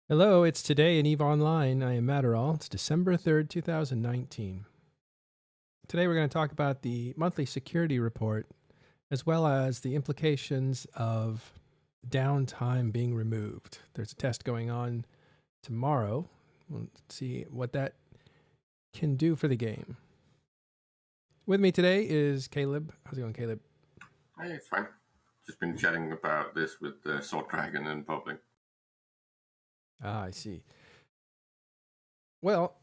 Hello, it's Today in EVE Online. I am Matterall. It's December 3rd, 2019. Today we're going to talk about the monthly security report, as well as the implications of downtime being removed. There's a test going on tomorrow. We'll see what that can do for the game. With me today is Caleb. How's it going, Caleb? Hey, it's fine. Just been chatting about this with Sword Dragon in public. Ah, I see. Well,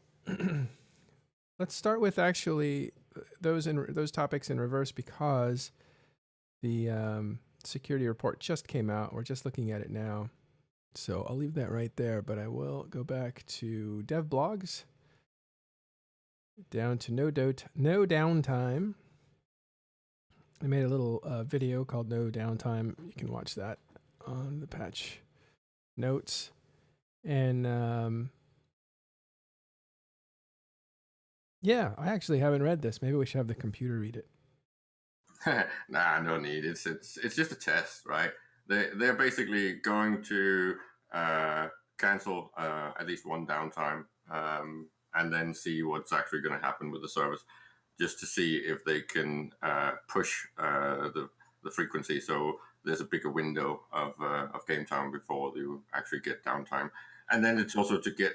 let's start with actually those topics in reverse because the security report just came out. We're just looking at it now. So I'll leave that right there, but I will go back to dev blogs, down to no downtime. I made a little video called No Downtime. You can watch that on the patch notes. And yeah, I actually haven't read this. Maybe we should have the computer read it. Nah, no need. It's just a test, right? They're basically going to cancel at least one downtime, and then see what's actually going to happen with the service, just to see if they can push the frequency. So there's a bigger window of game time before you actually get downtime, and then it's also to get.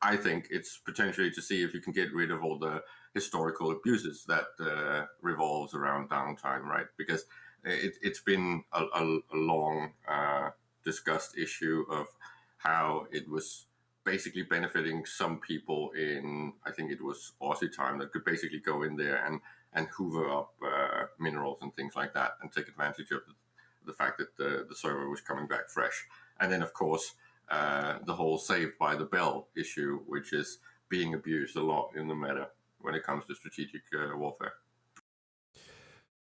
I think it's potentially to see if you can get rid of all the historical abuses that revolves around downtime, right? Because it's been a long discussed issue of how it was basically benefiting some people in, I think it was Aussie time, that could basically go in there and hoover up minerals and things like that and take advantage of the fact that the server was coming back fresh. And then, of course, the whole saved by the bell issue, which is being abused a lot in the meta when it comes to strategic warfare.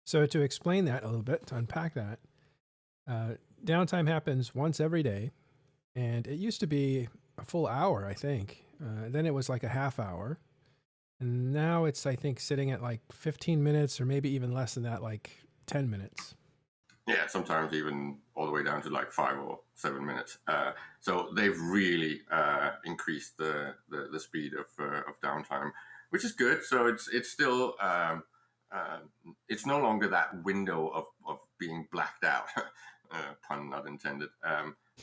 So to explain that a little bit, to unpack that, downtime happens once every day, and it used to be a full hour, I think. Then it was like a half hour, and now it's, I think, sitting at like 15 minutes or maybe even less than that, like 10 minutes. Yeah, sometimes even all the way down to like 5 or 7 minutes. So they've really increased the speed of downtime, which is good. So it's still it's no longer that window of being blacked out, pun not intended.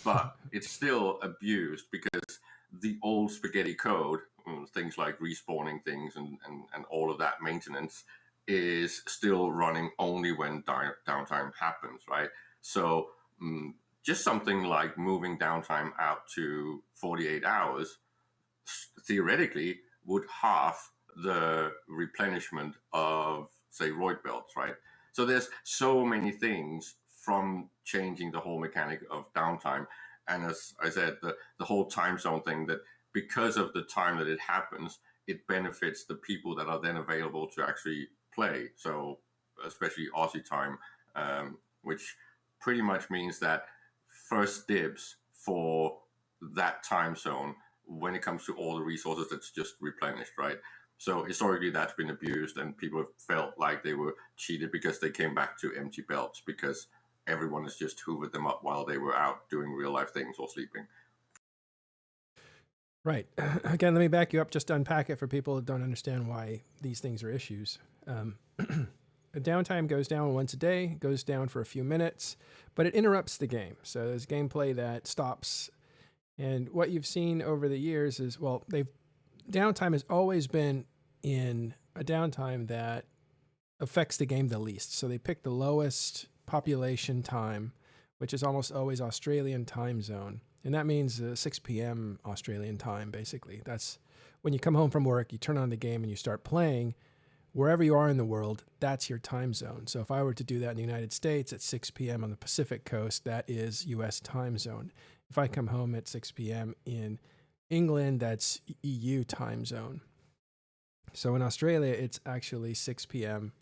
But it's still abused because the old spaghetti code, things like respawning things and all of that maintenance, is still running only when downtime happens, right? So just something like moving downtime out to 48 hours theoretically would halve the replenishment of, say, roid belts, right? So there's so many things from changing the whole mechanic of downtime. And as I said, the whole time zone thing, that because of the time that it happens, it benefits the people that are then available to actually play. So especially Aussie time, which pretty much means that first dibs for that time zone when it comes to all the resources that's just replenished, right? So historically, that's been abused, and people have felt like they were cheated because they came back to empty belts because everyone has just hoovered them up while they were out doing real life things or sleeping. Right. Again, let me back you up just to unpack it for people that don't understand why these things are issues. Downtime goes down once a day, goes down for a few minutes, but it interrupts the game. So there's gameplay that stops. And what you've seen over the years is, well, downtime has always been in a downtime that affects the game the least. So they pick the lowest population time, which is almost always Australian time zone. And that means 6 p.m. Australian time, basically. That's when you come home from work, you turn on the game and you start playing. Wherever you are in the world, that's your time zone. So if I were to do that in the United States at 6 p.m. on the Pacific coast, that is US time zone. If I come home at 6 p.m. in England, that's EU time zone. So in Australia, it's actually 6 p.m.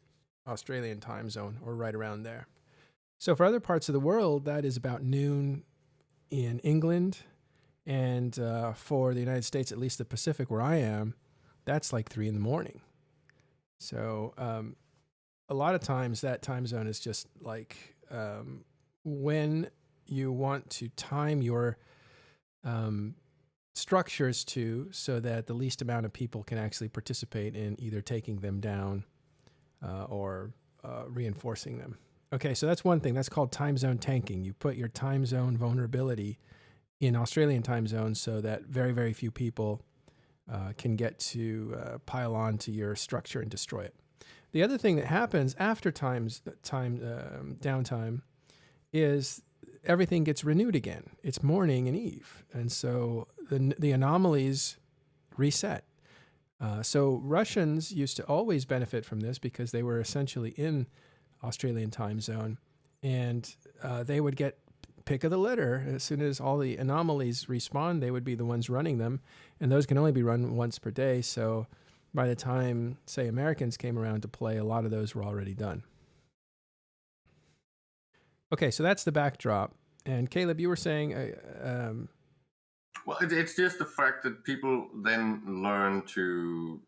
Australian time zone, or right around there. So for other parts of the world, that is about noon in England. And for the United States, at least the Pacific where I am, that's like 3 in the morning. So a lot of times that time zone is just like when you want to time your structures to, so that the least amount of people can actually participate in either taking them down or reinforcing them. Okay, so that's one thing. That's called time zone tanking. You put your time zone vulnerability in Australian time zones so that very, very few people can get to pile on to your structure and destroy it. The other thing that happens after downtime is everything gets renewed again. It's morning and eve, and so the anomalies reset. So Russians used to always benefit from this because they were essentially in Australian time zone, and they would get pick of the litter. As soon as all the anomalies respawn, they would be the ones running them, and those can only be run once per day. So by the time, say, Americans came around to play, a lot of those were already done. Okay, so that's the backdrop. And Caleb, you were saying... well, it's just the fact that people then learn to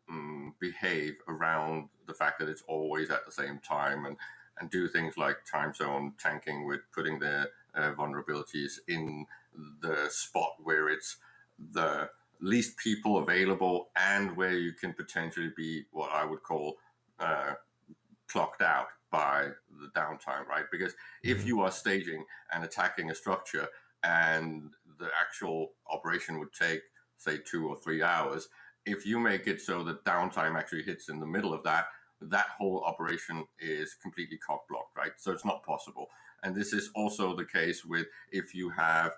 behave around the fact that it's always at the same time, and do things like time zone tanking with putting their vulnerabilities in the spot where it's the least people available and where you can potentially be what I would call clocked out by the downtime, right? Because if you are staging and attacking a structure and the actual operation would take, say, 2 or 3 hours, if you make it so that downtime actually hits in the middle of that, that whole operation is completely cock blocked, right? So it's not possible. And this is also the case with if you have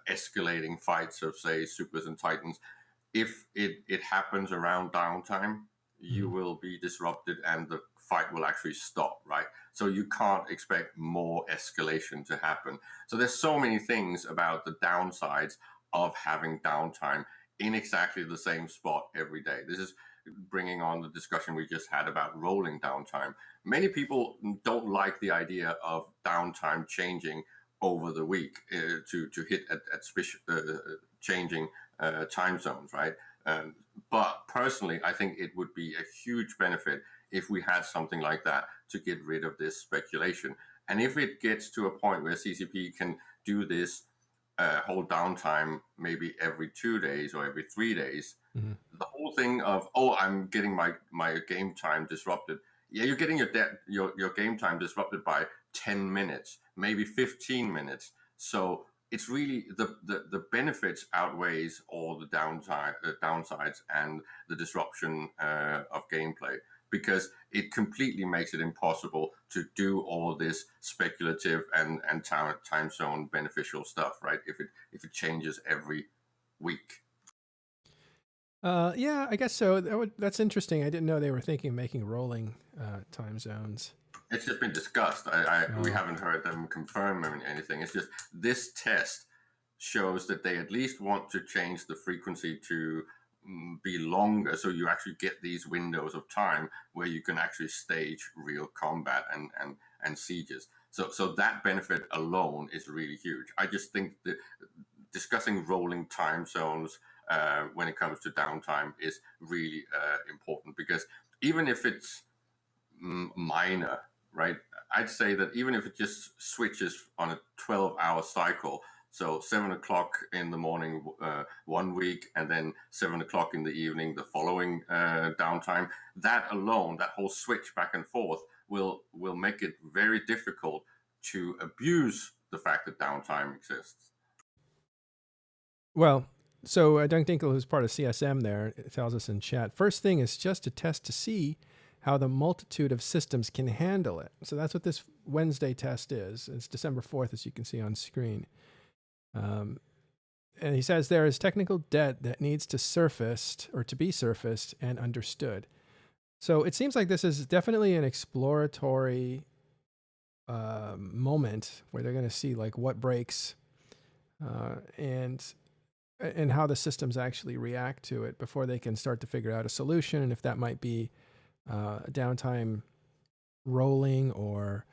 escalating fights of, say, supers and titans. If it happens around downtime, you will be disrupted and the fight will actually stop, right? So you can't expect more escalation to happen. So there's so many things about the downsides of having downtime in exactly the same spot every day. This is bringing on the discussion we just had about rolling downtime. Many people don't like the idea of downtime changing over the week to hit at changing time zones, right? But personally, I think it would be a huge benefit if we had something like that to get rid of this speculation. And if it gets to a point where CCP can do this whole downtime maybe every 2 days or every 3 days, the whole thing of, oh, I'm getting my game time disrupted. Yeah, you're getting your game time disrupted by 10 minutes, maybe 15 minutes. So it's really the benefits outweighs all the downsides and the disruption of gameplay, because it completely makes it impossible to do all this speculative and time zone beneficial stuff, right? If it changes every week. Yeah, I guess so. That's interesting. I didn't know they were thinking of making rolling time zones. It's just been discussed. We haven't heard them confirm anything. It's just this test shows that they at least want to change the frequency to be longer, so you actually get these windows of time where you can actually stage real combat and sieges. So that benefit alone is really huge. I just think that discussing rolling time zones when it comes to downtime is really important, because even if it's minor, right? I'd say that even if it just switches on a 12-hour cycle, so 7 o'clock in the morning 1 week, and then 7 o'clock in the evening the following downtime, that alone, that whole switch back and forth, will make it very difficult to abuse the fact that downtime exists. Well, so Doug Dinkle, who's part of CSM there, tells us in chat, first thing is just a test to see how the multitude of systems can handle it. So that's what this Wednesday test is. It's December 4th, as you can see on screen. And he says there is technical debt that needs to be surfaced and understood. So it seems like this is definitely an exploratory moment where they're going to see like what breaks and how the systems actually react to it before they can start to figure out a solution, and if that might be downtime rolling or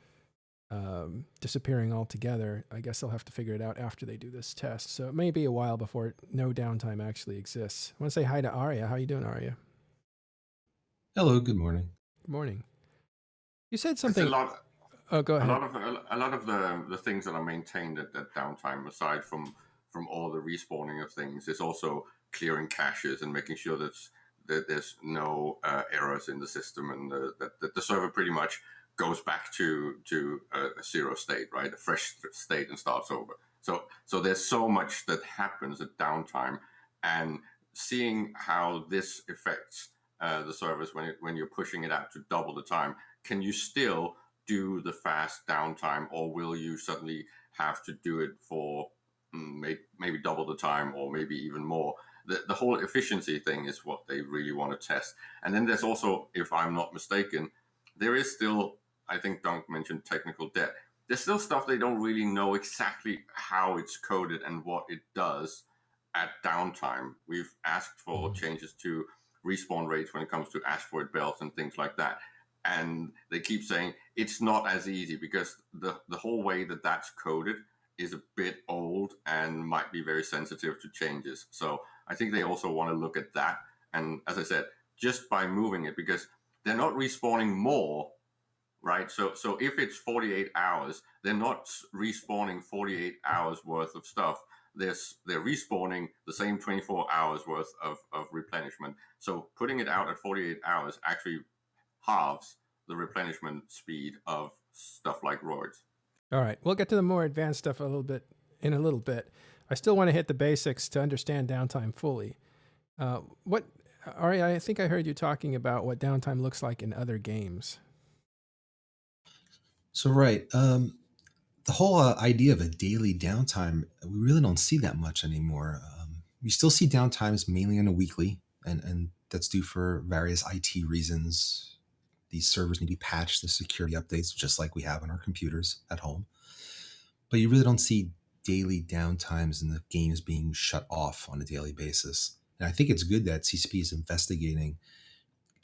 disappearing altogether. I guess they'll have to figure it out after they do this test. So it may be a while before no downtime actually exists. I want to say hi to Arya. How you doing, Arya? Hello, good morning. Good morning. You said something. Oh, go ahead. A lot of the things that are maintained at downtime, aside from from all the respawning of things is also clearing caches and making sure that there's no errors in the system, and that the server pretty much goes back to a zero state, right? A fresh state, and starts over. So there's so much that happens at downtime, and seeing how this affects the servers when you're pushing it out to double the time. Can you still do the fast downtime, or will you suddenly have to do it for maybe double the time, or maybe even more? The whole efficiency thing is what they really want to test. And then there's also, if I'm not mistaken, there is still, I think Dunk mentioned technical debt. There's still stuff they don't really know exactly how it's coded and what it does at downtime. We've asked for changes to respawn rates when it comes to asteroid belts and things like that. And they keep saying it's not as easy because the whole way that that's coded is a bit old and might be very sensitive to changes. So I think they also want to look at that. And as I said, just by moving it, because they're not respawning more, right? So if it's 48 hours, they're not respawning 48 hours worth of stuff. They're respawning the same 24 hours worth of replenishment. So putting it out at 48 hours actually halves the replenishment speed of stuff like roids. All right, we'll get to the more advanced stuff in a little bit. I still want to hit the basics to understand downtime fully. Ari, I think I heard you talking about what downtime looks like in other games. So, right. The whole idea of a daily downtime, we really don't see that much anymore. We still see downtimes mainly on a weekly, and that's due for various IT reasons. These servers need to be patched, the security updates, just like we have on our computers at home. But you really don't see daily downtimes and the games being shut off on a daily basis. And I think it's good that CCP is investigating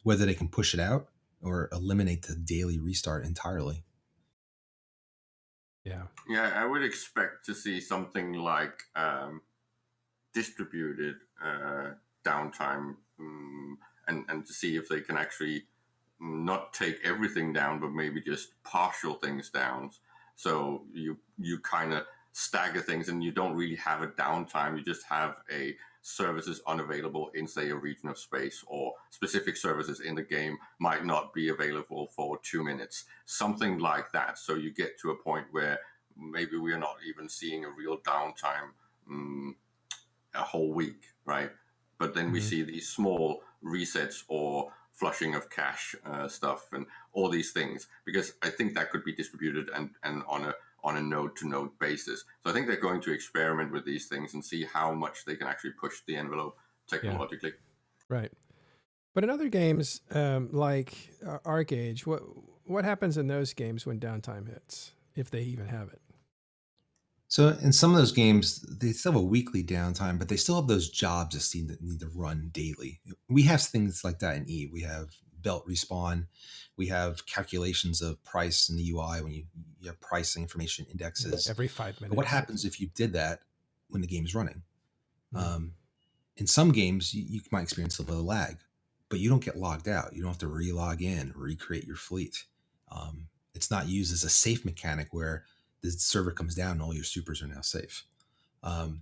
whether they can push it out or eliminate the daily restart entirely. Yeah, I would expect to see something like distributed downtime, and to see if they can actually not take everything down, but maybe just partial things down. So you kind of stagger things, and you don't really have a downtime. You just have a services unavailable in, say, a region of space, or specific services in the game might not be available for 2 minutes, something like that. So you get to a point where maybe we are not even seeing a real downtime a whole week, right? But then we see these small resets or flushing of cache stuff and all these things, because I think that could be distributed and on a node to node basis. So I think they're going to experiment with these things and see how much they can actually push the envelope technologically. Yeah. Right. But in other games, like ArcAge, what happens in those games when downtime hits, if they even have it? So in some of those games, they still have a weekly downtime, but they still have those jobs that need to run daily. We have things like that in Eve. We have belt respawn. We have calculations of price in the UI when you have price information indexes. Every 5 minutes. But what happens if you did that when the game's running? In some games, you might experience a little lag, but you don't get logged out. You don't have to re-log in, recreate your fleet. It's not used as a safe mechanic where the server comes down and all your supers are now safe. I'd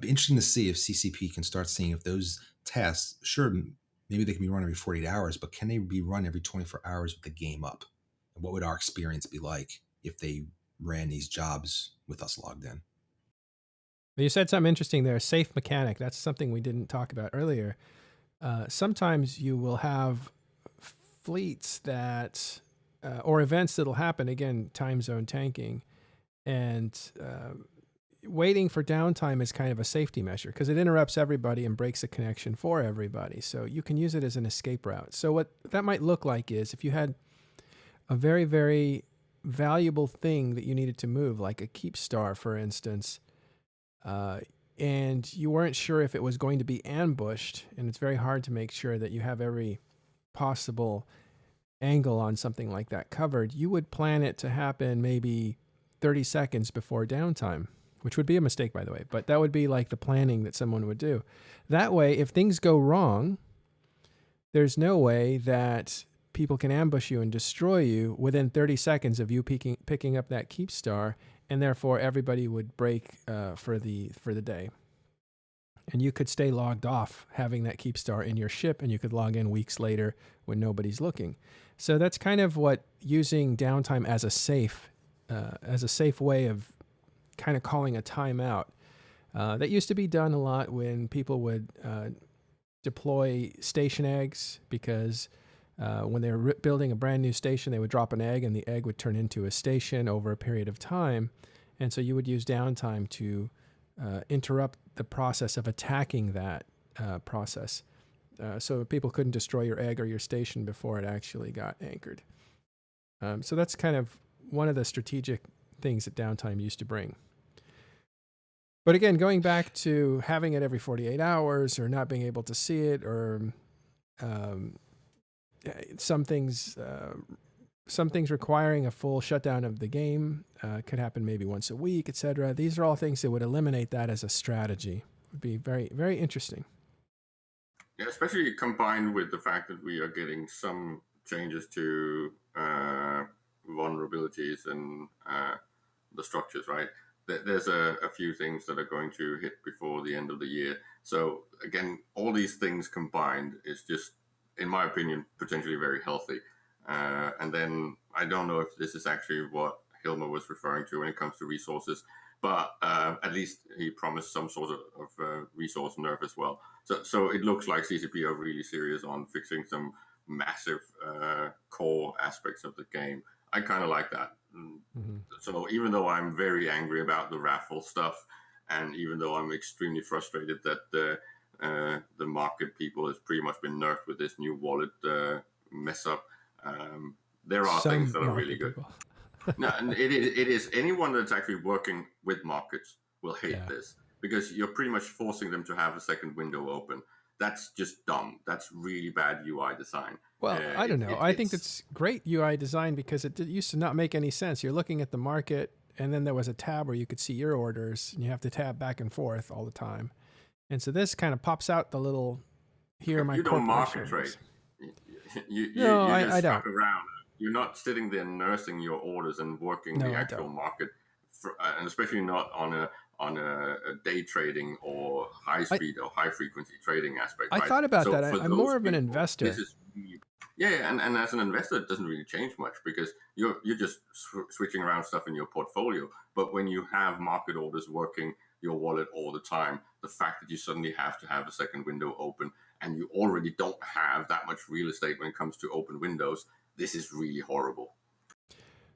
be interested to see if CCP can start seeing if those tasks, sure, maybe they can be run every 48 hours, but can they be run every 24 hours with the game up? And what would our experience be like if they ran these jobs with us logged in? You said something interesting there, safe mechanic. That's something we didn't talk about earlier. Sometimes you will have fleets that, or events that'll happen, again, time zone tanking, and waiting for downtime is kind of a safety measure because it interrupts everybody and breaks the connection for everybody. So you can use it as an escape route. So what that might look like is if you had a very, very valuable thing that you needed to move, like a keep star, for instance, and you weren't sure if it was going to be ambushed, and it's very hard to make sure that you have every possible angle on something like that covered, you would plan it to happen maybe 30 seconds before downtime, which would be a mistake, by the way, but that would be like the planning that someone would do. That way, if things go wrong, there's no way that people can ambush you and destroy you within 30 seconds of you picking up that keep star and therefore everybody would break for the day. And you could stay logged off having that keep star in your ship, and you could log in weeks later when nobody's looking. So that's kind of what using downtime as a safe way of kind of calling a timeout. That used to be done a lot when people would deploy station eggs, because when they were building a brand new station, they would drop an egg and the egg would turn into a station over a period of time. And so you would use downtime to interrupt the process of attacking that process. So people couldn't destroy your egg or your station before it actually got anchored. So that's kind of one of the strategic things that downtime used to bring. But again, going back to having it every 48 hours or not being able to see it, or some things requiring a full shutdown of the game, could happen maybe once a week, etc. These are all things that would eliminate that as a strategy. Would be very, very interesting. Yeah, especially combined with the fact that we are getting some changes to vulnerabilities and the structures, right? There's a few things that are going to hit before the end of the year. So again, all these things combined is just, in my opinion, potentially very healthy. And then I don't know if this is actually what Hilmer was referring to when it comes to resources, but at least he promised some sort of resource nerf as well. So it looks like CCP are really serious on fixing some massive core aspects of the game. I kind of like that. Mm-hmm. So even though I'm very angry about the raffle stuff, and even though I'm extremely frustrated that the market people has pretty much been nerfed with this new wallet mess up, there are some things that are really good. No, and it is anyone that's actually working with markets will hate this, because you're pretty much forcing them to have a second window open. That's just dumb. That's really bad UI design. Well, I don't know. I think it's great UI design, because it used to not make any sense. You're looking at the market, and then there was a tab where you could see your orders, and you have to tab back and forth all the time. And so this kind of pops out the little, here are my corporate market trade. You just fuck around. You're not sitting there nursing your orders and working the actual market, and especially not on a day trading or high speed or high frequency trading aspect. I thought about that. I'm more of an investor. This is really, and as an investor, it doesn't really change much, because you're just switching around stuff in your portfolio. But when you have market orders working your wallet all the time, the fact that you suddenly have to have a second window open, and you already don't have that much real estate when it comes to open windows, this is really horrible.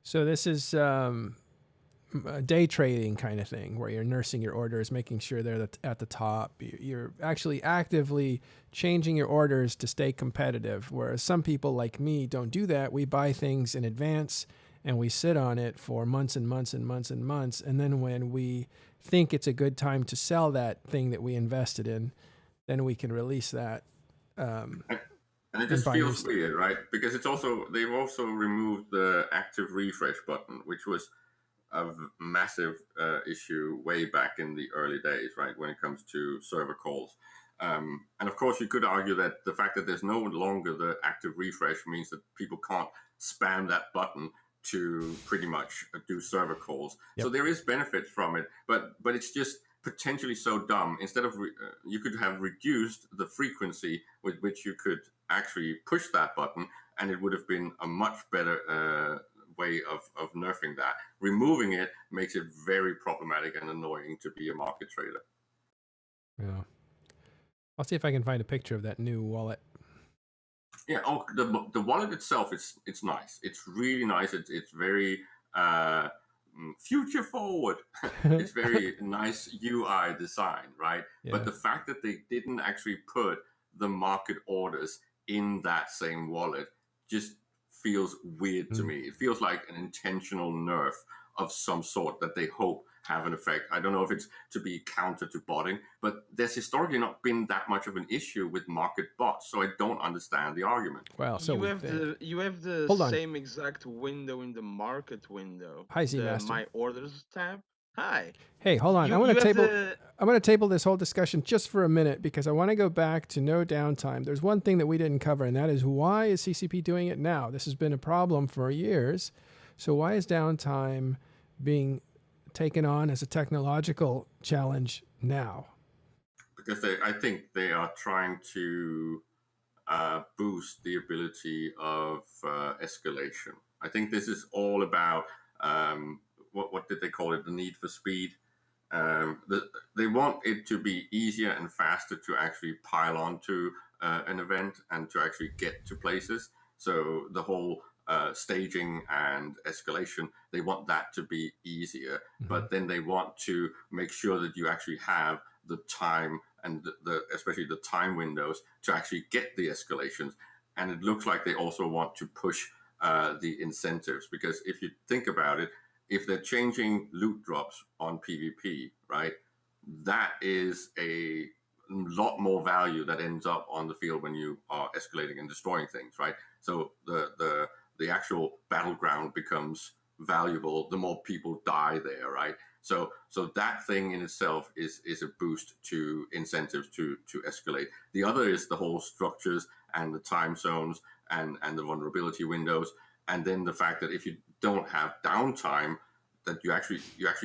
So this is a day trading kind of thing, where you're nursing your orders, making sure they're at the top. You're actually actively changing your orders to stay competitive, whereas some people like me don't do that. We buy things in advance, and we sit on it for months and months and months and months. And then when we think it's a good time to sell that thing that we invested in, then we can release that. And it just feels weird, right? Because they've also removed the active refresh button, which was a massive issue way back in the early days, right? When it comes to server calls. And of course, you could argue that the fact that there's no longer the active refresh means that people can't spam that button to pretty much do server calls. Yep. So there is benefit from it, but it's just potentially so dumb. Instead of you could have reduced the frequency with which you could actually push that button, and it would have been a much better way of nerfing that. Removing it makes it very problematic and annoying to be a market trader. Yeah, I'll see if I can find a picture of that new wallet. Yeah, the wallet itself, it's nice. It's really nice. It's very future forward. It's very nice UI design, right? Yeah. But the fact that they didn't actually put the market orders in that same wallet just feels weird to me. It feels like an intentional nerf of some sort that they hope have an effect. I don't know if it's to be counter to botting, but there's historically not been that much of an issue with market bots, so I don't understand the argument. Well, so you have the same exact window in the market window. Hi, Z-Master. My orders tab. Hi. Hey, hold on. I'm going to table this whole discussion just for a minute, because I want to go back to no downtime. There's one thing that we didn't cover, and that is, why is CCP doing it now? This has been a problem for years. So why is downtime being taken on as a technological challenge now? Because I think they are trying to boost the ability of escalation. I think this is all about what did they call it? The need for speed. They want it to be easier and faster to actually pile onto an event and to actually get to places. So the whole staging and escalation, they want that to be easier. But then they want to make sure that you actually have the time and especially the time windows to actually get the escalations. And it looks like they also want to push the incentives, because if you think about it, if they're changing loot drops on PvP, right, that is a lot more value that ends up on the field when you are escalating and destroying things, right? So the actual battleground becomes valuable the more people die there, right? So that thing in itself is a boost to incentives to escalate. The other is the whole structures and the time zones and the vulnerability windows, and then the fact that if you don't have downtime, that you actually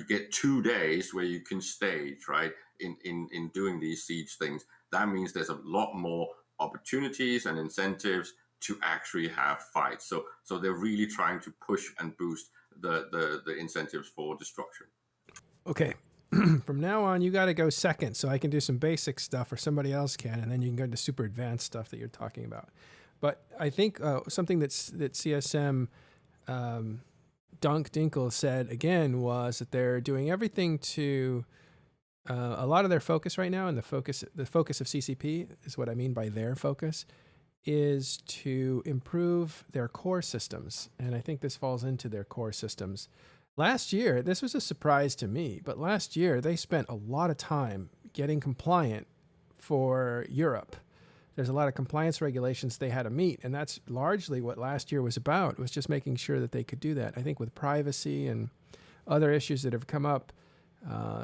get 2 days where you can stage, right, in doing these siege things. That means there's a lot more opportunities and incentives to actually have fights. So they're really trying to push and boost the incentives for destruction. Okay. From now on, you got to go second so I can do some basic stuff or somebody else can, and then you can go into super advanced stuff that you're talking about. But I think something that CSM Dunk Dinkle said again was that they're doing everything to a lot of their focus right now, and the focus of CCP is what I mean by their focus, is to improve their core systems. And I think this falls into their core systems. Last year, this was a surprise to me, but last year they spent a lot of time getting compliant for Europe. There's a lot of compliance regulations they had to meet, and that's largely what last year was about, was just making sure that they could do that. I think with privacy and other issues that have come up,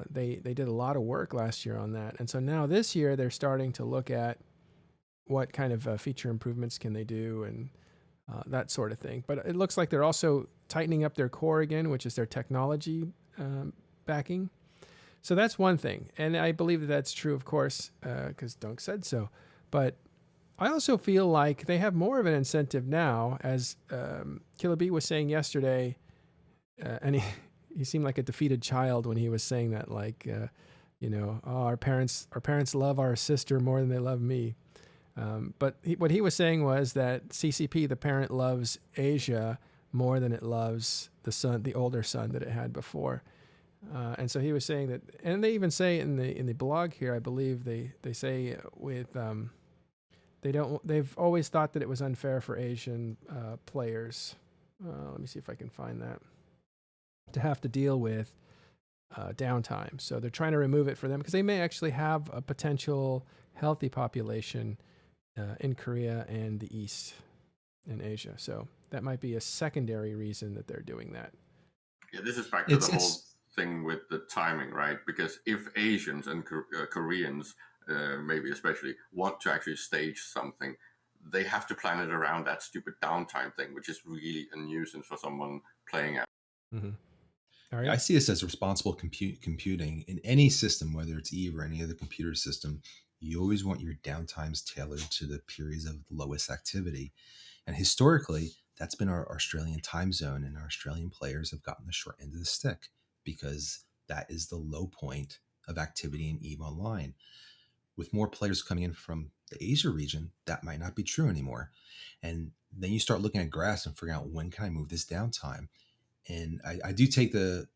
they did a lot of work last year on that. And so now this year they're starting to look at what kind of feature improvements can they do and that sort of thing. But it looks like they're also tightening up their core again, which is their technology backing. So that's one thing. And I believe that that's true, of course, because Dunk said so. But I also feel like they have more of an incentive now, as Killer Beat was saying yesterday, and he seemed like a defeated child when he was saying that, like, oh, our parents love our sister more than they love me. But what he was saying was that CCP, the parent, loves Asia more than it loves the older son that it had before. And so he was saying that, and they even say in the blog here, I believe they say with they've always thought that it was unfair for Asian players. Let me see if I can find that, to have to deal with downtime. So they're trying to remove it for them because they may actually have a potential healthy population in Korea and the East in Asia. So that might be a secondary reason that they're doing that. Yeah, this is back to the whole thing with the timing, right? Because if Asians and Koreans, maybe especially, want to actually stage something, they have to plan it around that stupid downtime thing, which is really a nuisance for someone playing out. Mm-hmm. Yeah, I see this as responsible computing in any system, whether it's Eve or any other computer system. You always want your downtimes tailored to the periods of lowest activity. And historically, that's been our Australian time zone, and our Australian players have gotten the short end of the stick because that is the low point of activity in EVE Online. With more players coming in from the Asia region, that might not be true anymore. And then you start looking at graphs and figuring out, when can I move this downtime? And I do take the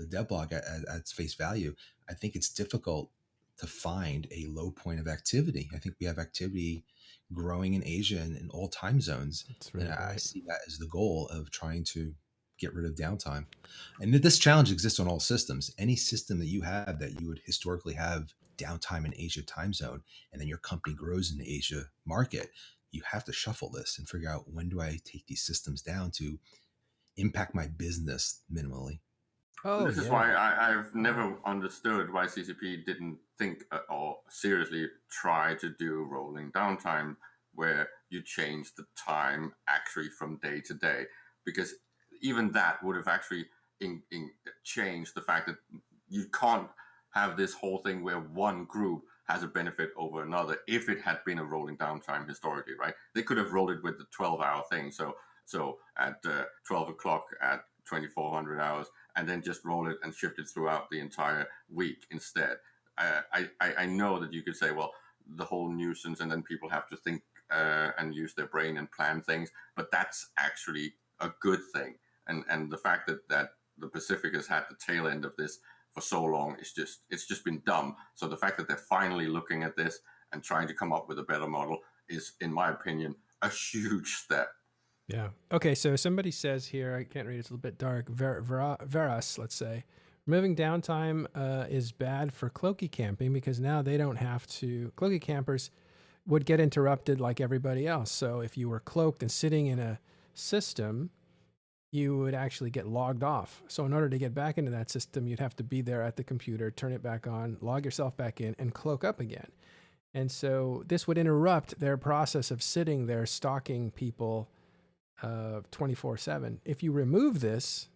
devlog at its face value. I think it's difficult to find a low point of activity. I think we have activity growing in Asia and in all time zones. Really, and I see that as the goal of trying to get rid of downtime. And this challenge exists on all systems. Any system that you have that you would historically have downtime in Asia time zone, and then your company grows in the Asia market, you have to shuffle this and figure out, when do I take these systems down to impact my business minimally. This is why I've never understood why CCP didn't think or seriously try to do rolling downtime, where you change the time actually from day to day, because even that would have actually change the fact that you can't have this whole thing where one group has a benefit over another if it had been a rolling downtime historically, right? They could have rolled it with the 12-hour thing. So at 12 o'clock at 2400 hours, and then just roll it and shift it throughout the entire week instead. I know that you could say, well, the whole nuisance, and then people have to think and use their brain and plan things, but that's actually a good thing. And the fact that the Pacific has had the tail end of this for so long, it's just been dumb. So the fact that they're finally looking at this and trying to come up with a better model is, in my opinion, a huge step. Yeah. Okay, so somebody says here, I can't read, it's a little bit dark, Veras, let's say, removing downtime is bad for cloaky camping because now they don't have to, cloaky campers would get interrupted like everybody else. So if you were cloaked and sitting in a system, you would actually get logged off. So in order to get back into that system, you'd have to be there at the computer, turn it back on, log yourself back in, and cloak up again. And so this would interrupt their process of sitting there stalking people 24/7. If you remove this,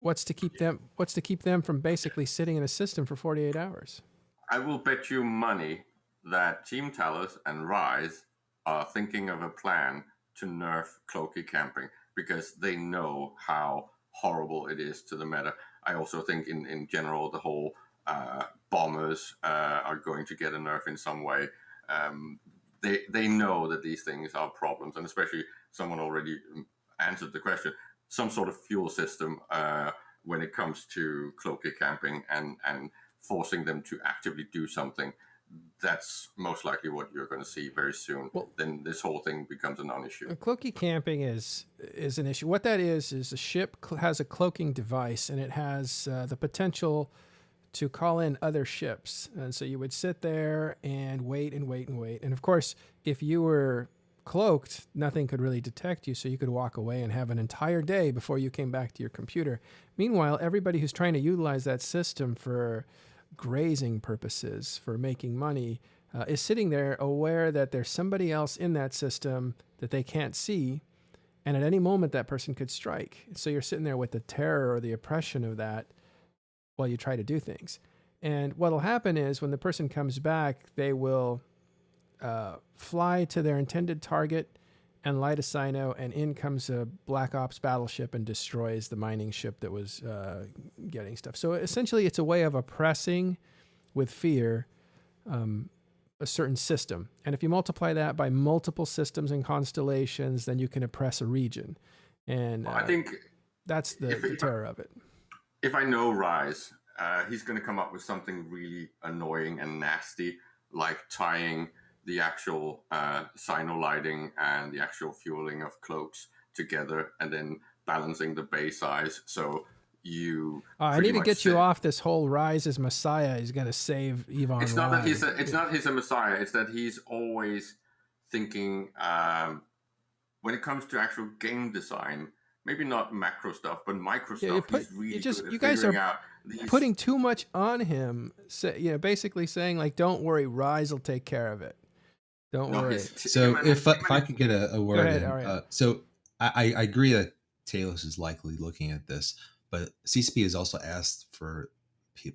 what's to keep them from basically sitting in a system for 48 hours? I will bet you money that Team Talos and Rise are thinking of a plan to nerf cloaky camping because they know how horrible it is to the meta. I also think in general the whole bombers are going to get a nerf in some way. They know that these things are problems, and especially someone already answered the question, some sort of fuel system when it comes to cloaky camping and forcing them to actively do something. That's most likely what you're going to see very soon. Well, then this whole thing becomes a non-issue. Cloaky camping is an issue. What that is a ship has a cloaking device, and it has the potential to call in other ships. And so you would sit there and wait and wait and wait. And of course, if you were cloaked, nothing could really detect you, so you could walk away and have an entire day before you came back to your computer. Meanwhile, everybody who's trying to utilize that system for grazing purposes, for making money, is sitting there aware that there's somebody else in that system that they can't see, and at any moment that person could strike. So you're sitting there with the terror or the oppression of that while you try to do things. And what'll happen is when the person comes back, they will fly to their intended target and light a cyno, and in comes a Black Ops battleship and destroys the mining ship that was getting stuff. So essentially it's a way of oppressing with fear a certain system. And if you multiply that by multiple systems and constellations, then you can oppress a region. And I think that's the terror of it. If I know Rise, he's going to come up with something really annoying and nasty, like tying the actual cyno lighting and the actual fueling of cloaks together, and then balancing the bay size. So you. I need to get you off this whole Rise as Messiah. He's going to save Yvonne. It's not that he's a Messiah. It's that he's always thinking when it comes to actual game design. Maybe not macro stuff, but micro stuff. He's really good at you guys are out these... putting too much on him. Basically saying like, "Don't worry, Rise will take care of it. Don't worry." So if I could get a word ahead, in, so I agree that Talos is likely looking at this, but CCP has also asked for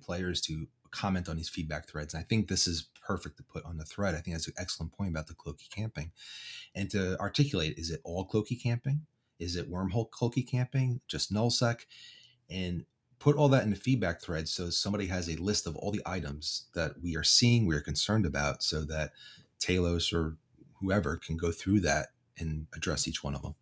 players to comment on these feedback threads. And I think this is perfect to put on the thread. I think that's an excellent point about the cloaky camping, and to articulate: is it all cloaky camping? Is it wormhole cloaky camping? Just nullsec? And put all that in the feedback thread so somebody has a list of all the items that we are seeing, we're concerned about, so that Talos or whoever can go through that and address each one of them.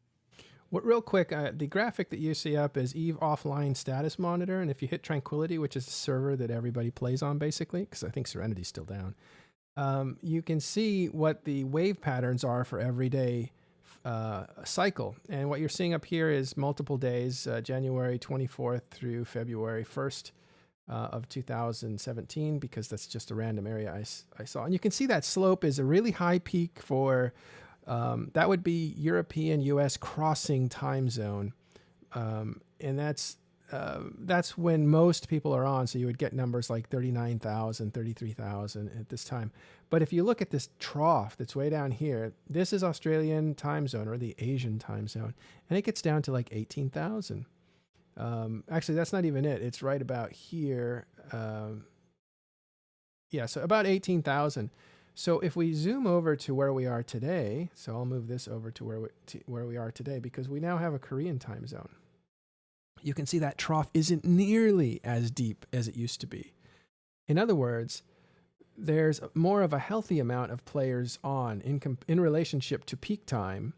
Well, real quick, the graphic that you see up is EVE offline status monitor. And if you hit Tranquility, which is the server that everybody plays on basically, because I think Serenity's still down, you can see what the wave patterns are for every day cycle. And what you're seeing up here is multiple days, January 24th through February 1st of 2017, because that's just a random area I saw. And you can see that slope is a really high peak for, that would be European US crossing time zone. And that's when most people are on. So you would get numbers like 39,000, 33,000 at this time. But if you look at this trough that's way down here, this is Australian time zone or the Asian time zone, and it gets down to like 18,000. Actually, that's not even it. It's right about here. Yeah, so about 18,000. So if we zoom over to where we are today, so I'll move this over to where we are today because we now have a Korean time zone. You can see that trough isn't nearly as deep as it used to be. In other words, there's more of a healthy amount of players on in relationship to peak time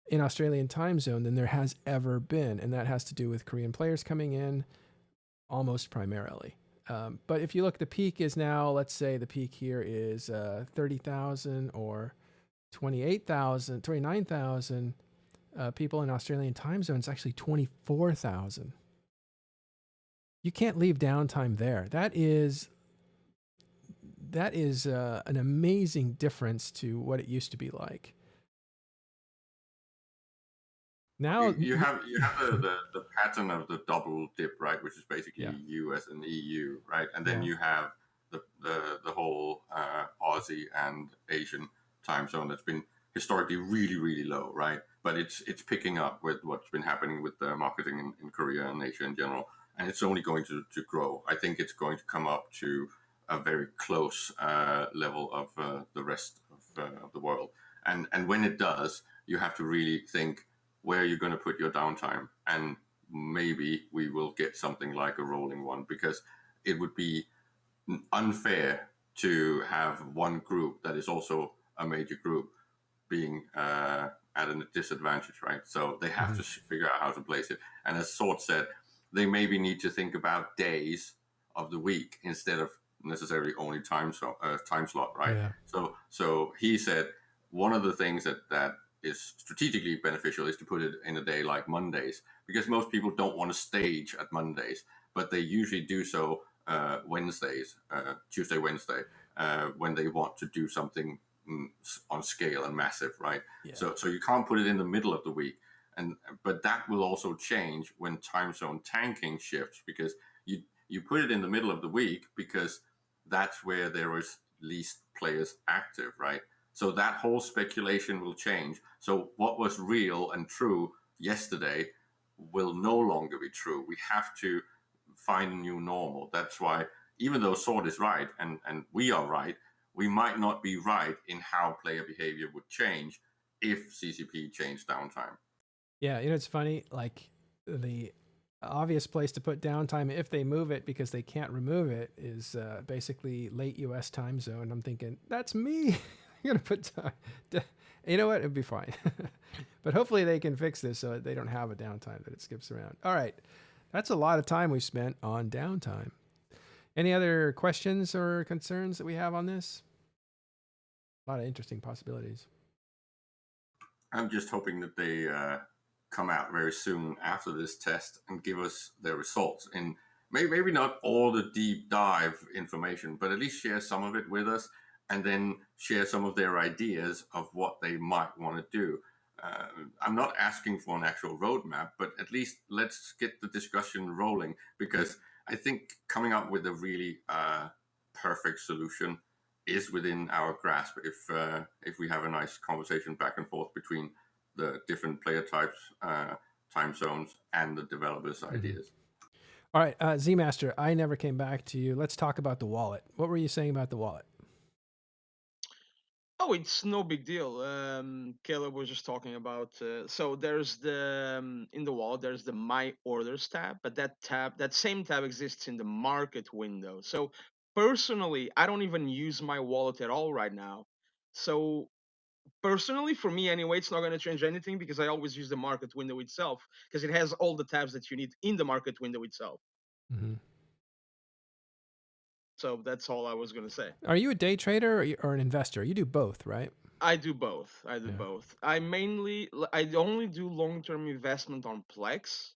in Australian time zone than there has ever been, and that has to do with Korean players coming in almost primarily. But if you look, the peak is now, let's say the peak here is 30,000 or 28,000, 29,000 people in Australian time zone. It's actually 24,000. You can't leave downtime there. That is an amazing difference to what it used to be like. Now you have the pattern of the double dip, right, which is basically US and EU, right, and then you have the whole Aussie and Asian time zone that's been historically really low, right, but it's picking up with what's been happening with the marketing in Korea and Asia in general, and it's only going to grow. I think it's going to come up to a very close level of the rest of the world, and when it does, you have to really think where you're going to put your downtime, and maybe we will get something like a rolling one, because it would be unfair to have one group that is also a major group being at a disadvantage, right? So they have to figure out how to place it. And as Sword said, they maybe need to think about days of the week instead of necessarily only time slot, right? Yeah. So he said one of the things that is strategically beneficial is to put it in a day like Mondays, because most people don't want to stage at Mondays, but they usually do so Wednesdays, Tuesday, Wednesday, when they want to do something on scale and massive, right? Yeah. So you can't put it in the middle of the week, but that will also change when time zone tanking shifts, because you put it in the middle of the week because that's where there is least players active, right? So that whole speculation will change. So what was real and true yesterday will no longer be true. We have to find a new normal. That's why, even though Sword is right and we are right, we might not be right in how player behavior would change if CCP changed downtime. Yeah, it's funny, like the obvious place to put downtime if they move it because they can't remove it is basically late US time zone. I'm thinking, that's me. I'm going to put time. You know what? It'd be fine. But hopefully they can fix this so they don't have a downtime that it skips around. All right. That's a lot of time we spent on downtime. Any other questions or concerns that we have on this? A lot of interesting possibilities. I'm just hoping that they come out very soon after this test and give us their results. And maybe not all the deep dive information, but at least share some of it with us, and then share some of their ideas of what they might want to do. I'm not asking for an actual roadmap, but at least let's get the discussion rolling, because I think coming up with a really perfect solution is within our grasp if we have a nice conversation back and forth between the different player types, time zones, and the developers' ideas. All right, Z-Master, I never came back to you. Let's talk about the wallet. What were you saying about the wallet? Oh, it's no big deal. Caleb was just talking about. So there's the in the wallet. There's the My Orders tab, but that same tab exists in the Market window. So personally, I don't even use my wallet at all right now. So personally, for me anyway, it's not going to change anything because I always use the Market window itself because it has all the tabs that you need in the Market window itself. Mm-hmm. So that's all I was going to say. Are you a day trader or an investor? You do both, right? I do both. I only do long-term investment on Plex,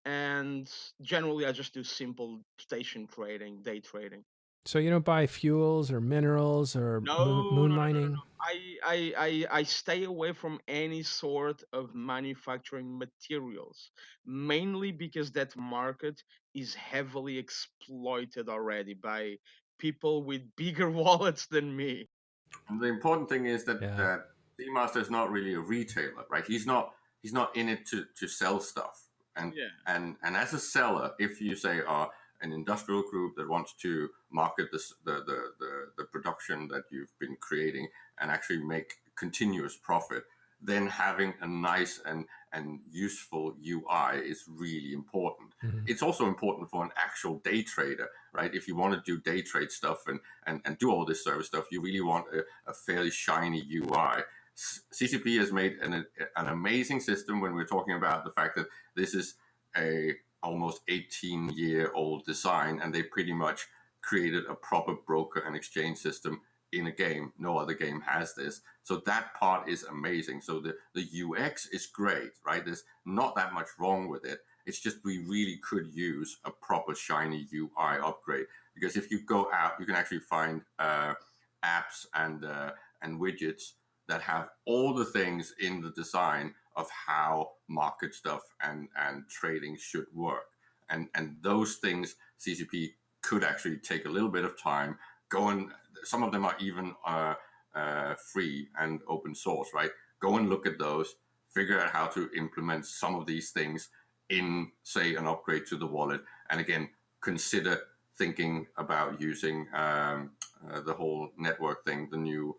and generally I just do simple station trading, day trading. So you don't buy fuels or minerals or moon mining? I stay away from any sort of manufacturing materials, mainly because that market is heavily exploited already by people with bigger wallets than me. And the important thing is that Seamaster is not really a retailer, right? He's not in it to sell stuff. And Yeah. and as a seller, if you say an industrial group that wants to market this the production that you've been creating and actually make continuous profit, then having a nice and useful UI is really important. Mhm. It's also important for an actual day trader, right? If you want to do day trade stuff and do all this service stuff, you really want a fairly shiny UI. CCP has made an amazing system when we're talking about the fact that this is a almost 18-year-old design, and they pretty much created a proper broker and exchange system in a game. No other game has this. So that part is amazing. So the UX is great, right? There's not that much wrong with it. It's just we really could use a proper shiny UI upgrade, because if you go out, you can actually find apps and widgets that have all the things in the design of how market stuff and trading should work. And those things CCP could actually take a little bit of time. Go and some of them are even free and open source, right? Go and look at those, figure out how to implement some of these things in, say, an upgrade to the wallet. And again, consider thinking about using the whole network thing, the new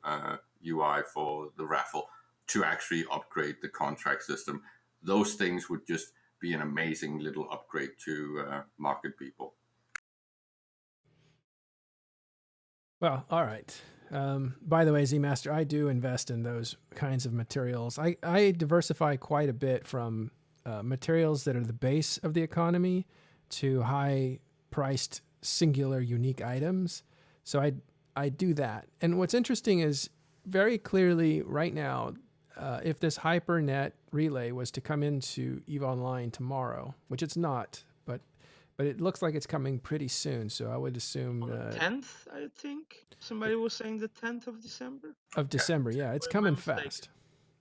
UI for the raffle, to actually upgrade the contract system. Those things would just be an amazing little upgrade to market people. Well, all right. By the way, Z-Master, I do invest in those kinds of materials. I diversify quite a bit from materials that are the base of the economy to high-priced, singular, unique items. So I do that. And what's interesting is very clearly right now, if this Hypernet relay was to come into EVE Online tomorrow, which it's not, but it looks like it's coming pretty soon. So I would assume On the 10th, I think somebody was saying the 10th of December. of December. Yeah, it's Or am I coming mistaken? fast.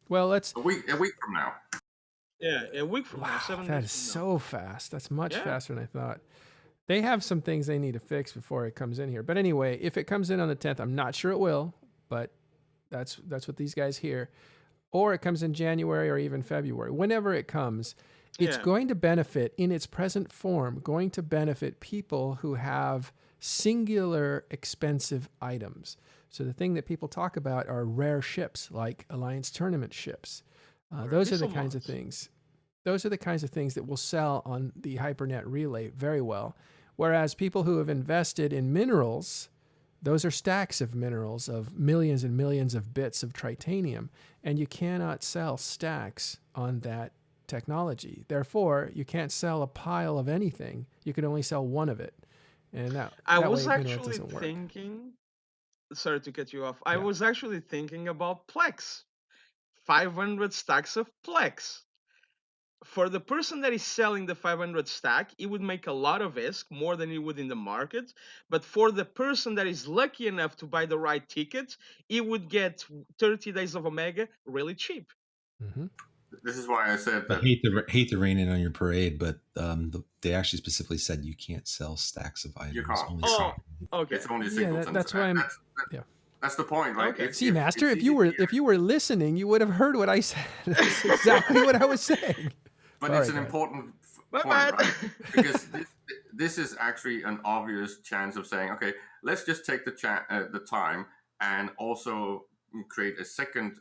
Well, let's. A week from now. Yeah, a week from now, Wow, 7 that days is from now. so fast. That's much Yeah. faster than I thought. They have some things they need to fix before it comes in here. But anyway, if it comes in on the 10th, I'm not sure it will, but that's what these guys hear. Or it comes in January or even February. Whenever it comes, it's Yeah. going to benefit in its present form, going to benefit people who have singular expensive items. So the thing that people talk about are rare ships like Alliance Tournament ships. Those are the kinds of things. Those are the kinds of things that will sell on the Hypernet relay very well. Whereas people who have invested in minerals, those are stacks of minerals of millions and millions of bits of titanium, and you cannot sell stacks on that technology. Therefore, you can't sell a pile of anything. You can only sell one of it. And I that was way minerals actually doesn't work. thinking, sorry to cut you off. I Yeah. was actually thinking about Plex. 500 stacks of Plex. For the person that is selling the 500 stack, it would make a lot of ISK, more than it would in the market. But for the person that is lucky enough to buy the right ticket, it would get 30 days of Omega really cheap. Mm-hmm. This is why I said I that. hate to rain in on your parade, but they actually specifically said you can't sell stacks of items. You can't. Only You Oh, can't. okay. It's only Yeah, singletons. that's why I'm. Yeah. That's the point, right? Okay. See, Master, if CCP you were listening, you would have heard what I said. That's exactly what I was saying. But Sorry, it's an guys. important My point, bad. right? Because this is actually an obvious chance of saying, okay, let's just take the time and also create a second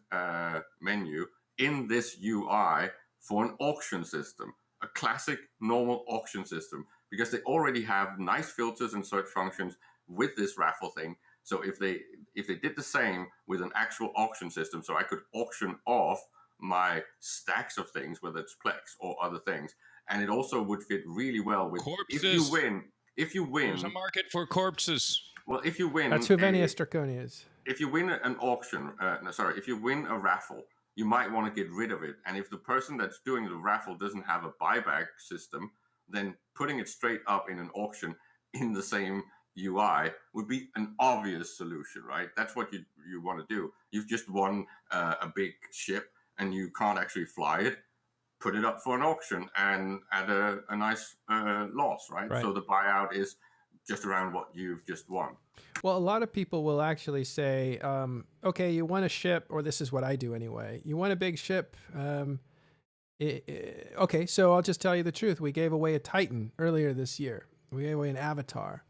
menu in this UI for an auction system, a classic normal auction system, because they already have nice filters and search functions with this raffle thing. So if they did the same with an actual auction system, so I could auction off my stacks of things, whether it's Plex or other things, and it also would fit really well with corpses. If you win, There's a market for corpses. well, if you win, That's who Venius Draconia is. if you win an auction, if you win a raffle, you might want to get rid of it. And if the person that's doing the raffle doesn't have a buyback system, then putting it straight up in an auction in the same UI would be an obvious solution, right? That's what you want to do. You've just won a big ship and you can't actually fly it. Put it up for an auction and at a nice loss, right? Right. So the buyout is just around what you've just won. Well, a lot of people will actually say, okay, you want a ship, or this is what I do anyway. You want a big ship. Okay, so I'll just tell you the truth. We gave away a Titan earlier this year. We gave away an Avatar.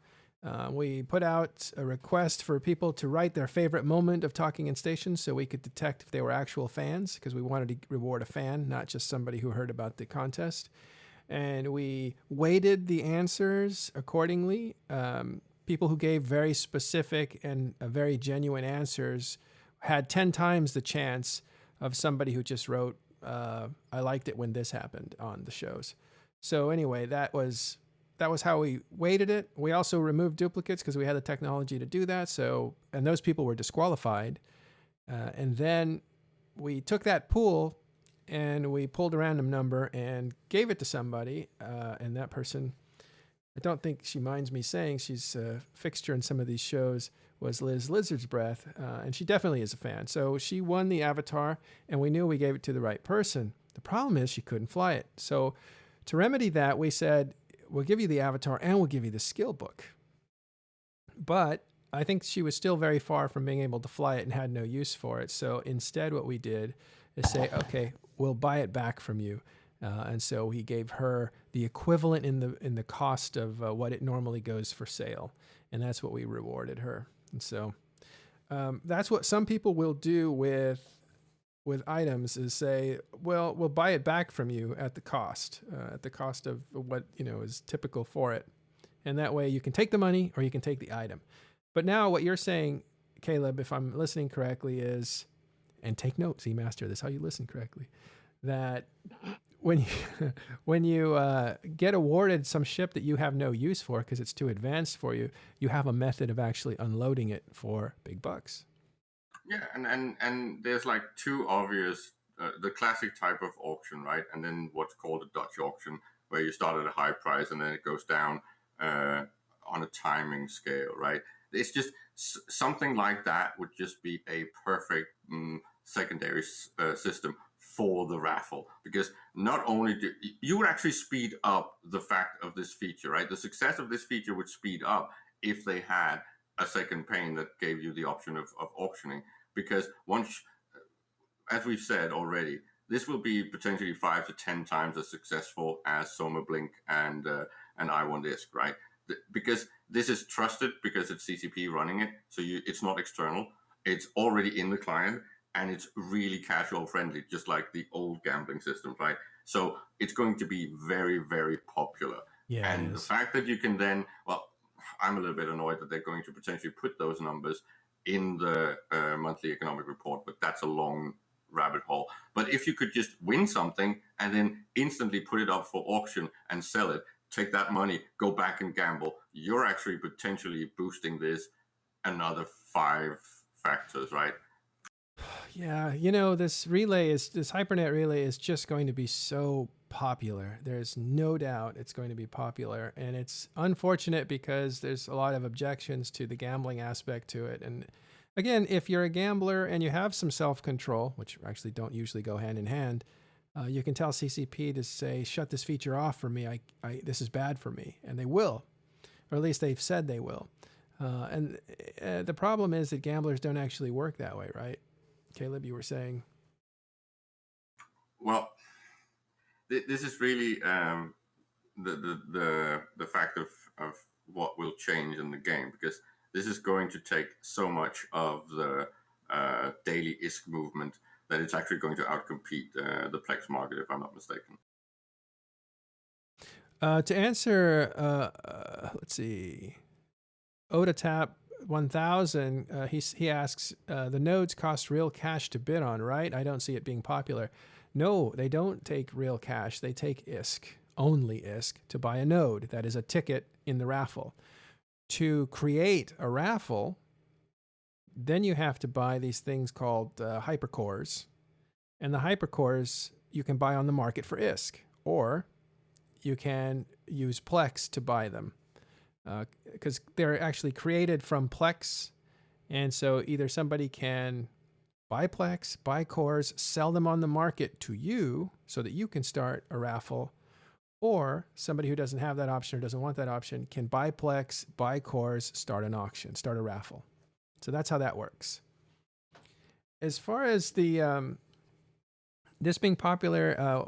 We put out a request for people to write their favorite moment of Talking in Stations so we could detect if they were actual fans, because we wanted to reward a fan, not just somebody who heard about the contest. And we weighted the answers accordingly. People who gave very specific and very genuine answers had 10 times the chance of somebody who just wrote, I liked it when this happened on the shows. So anyway, that was how we weighted it. We also removed duplicates because we had the technology to do that. So, and those people were disqualified. And then we took that pool and we pulled a random number and gave it to somebody. And that person, I don't think she minds me saying, she's a fixture in some of these shows, was Liz Lizard's Breath. And she definitely is a fan. So she won the Avatar, and we knew we gave it to the right person. The problem is she couldn't fly it. So to remedy that, we said, we'll give you the Avatar and we'll give you the skill book. But I think she was still very far from being able to fly it and had no use for it. So instead what we did is say, okay, we'll buy it back from you. And so we gave her the equivalent in the cost of what it normally goes for sale. And that's what we rewarded her. And so that's what some people will do with items, is say, well, we'll buy it back from you at the cost of what, is typical for it. And that way you can take the money or you can take the item. But now what you're saying, Caleb, if I'm listening correctly, is, and take notes, E-Master, this is how you listen correctly, that when you get awarded some ship that you have no use for because it's too advanced for you, you have a method of actually unloading it for big bucks. Yeah, and there's like two obvious, the classic type of auction, right? And then what's called a Dutch auction, where you start at a high price and then it goes down on a timing scale, right? It's just something like that would just be a perfect secondary system for the raffle, because not only do you would actually speed up the fact of this feature, right? The success of this feature would speed up if they had a second pane that gave you the option of auctioning, because once, as we've said already, this will be potentially 5 to 10 times as successful as Soma Blink and I1Disc, right? Because this is trusted because it's CCP running it, so it's not external. It's already in the client, and it's really casual friendly, just like the old gambling systems, right? So it's going to be very, very popular. Yeah, and the fact that you can then, well, I'm a little bit annoyed that they're going to potentially put those numbers in the monthly economic report, but that's a long rabbit hole. But if you could just win something and then instantly put it up for auction and sell it, take that money, go back and gamble, you're actually potentially boosting this another 5 factors, right? Yeah, this Hypernet relay is just going to be so popular. There's no doubt it's going to be popular. And it's unfortunate because there's a lot of objections to the gambling aspect to it. And again, if you're a gambler and you have some self-control, which actually don't usually go hand in hand, you can tell CCP to say, shut this feature off for me. This is bad for me. And they will, or at least they've said they will. And the problem is that gamblers don't actually work that way, right? Caleb, you were saying? Well, this is really the fact of what will change in the game, because this is going to take so much of the daily ISK movement that it's actually going to outcompete the Plex market, if I'm not mistaken. To answer, let's see, OdaTap 1000, he asks, the nodes cost real cash to bid on, right? I don't see it being popular. No, they don't take real cash. They take ISK, only ISK, to buy a node. That is a ticket in the raffle. To create a raffle, then you have to buy these things called hypercores. And the hypercores you can buy on the market for ISK, or you can use Plex to buy them. Because they're actually created from Plex. And so either somebody can buy Plex, buy cores, sell them on the market to you so that you can start a raffle, or somebody who doesn't have that option or doesn't want that option can buy Plex, buy cores, start an auction, start a raffle. So that's how that works. As far as the this being popular,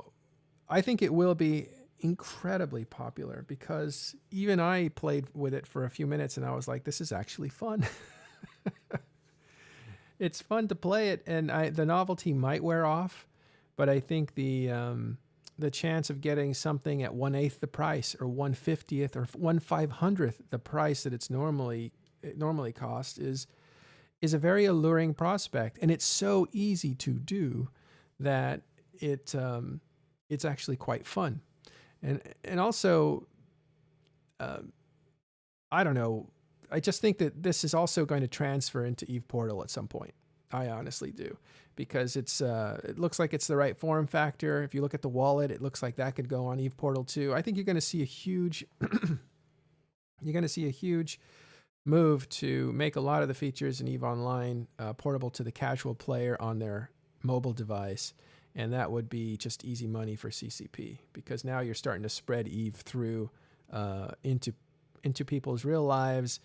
I think it will be incredibly popular because even I played with it for a few minutes and I was like, this is actually fun. It's fun to play it, and the novelty might wear off, but I think the chance of getting something at 1/8 the price, or 1/50th, or 1/500th the price that it normally costs is a very alluring prospect, and it's so easy to do that it's actually quite fun, and also I don't know. I just think that this is also going to transfer into Eve Portal at some point. I honestly do, because it looks like it's the right form factor. If you look at the wallet, it looks like that could go on Eve Portal too. I think you're going to see a huge move to make a lot of the features in Eve Online portable to the casual player on their mobile device, and that would be just easy money for CCP, because now you're starting to spread Eve through into people's real lives.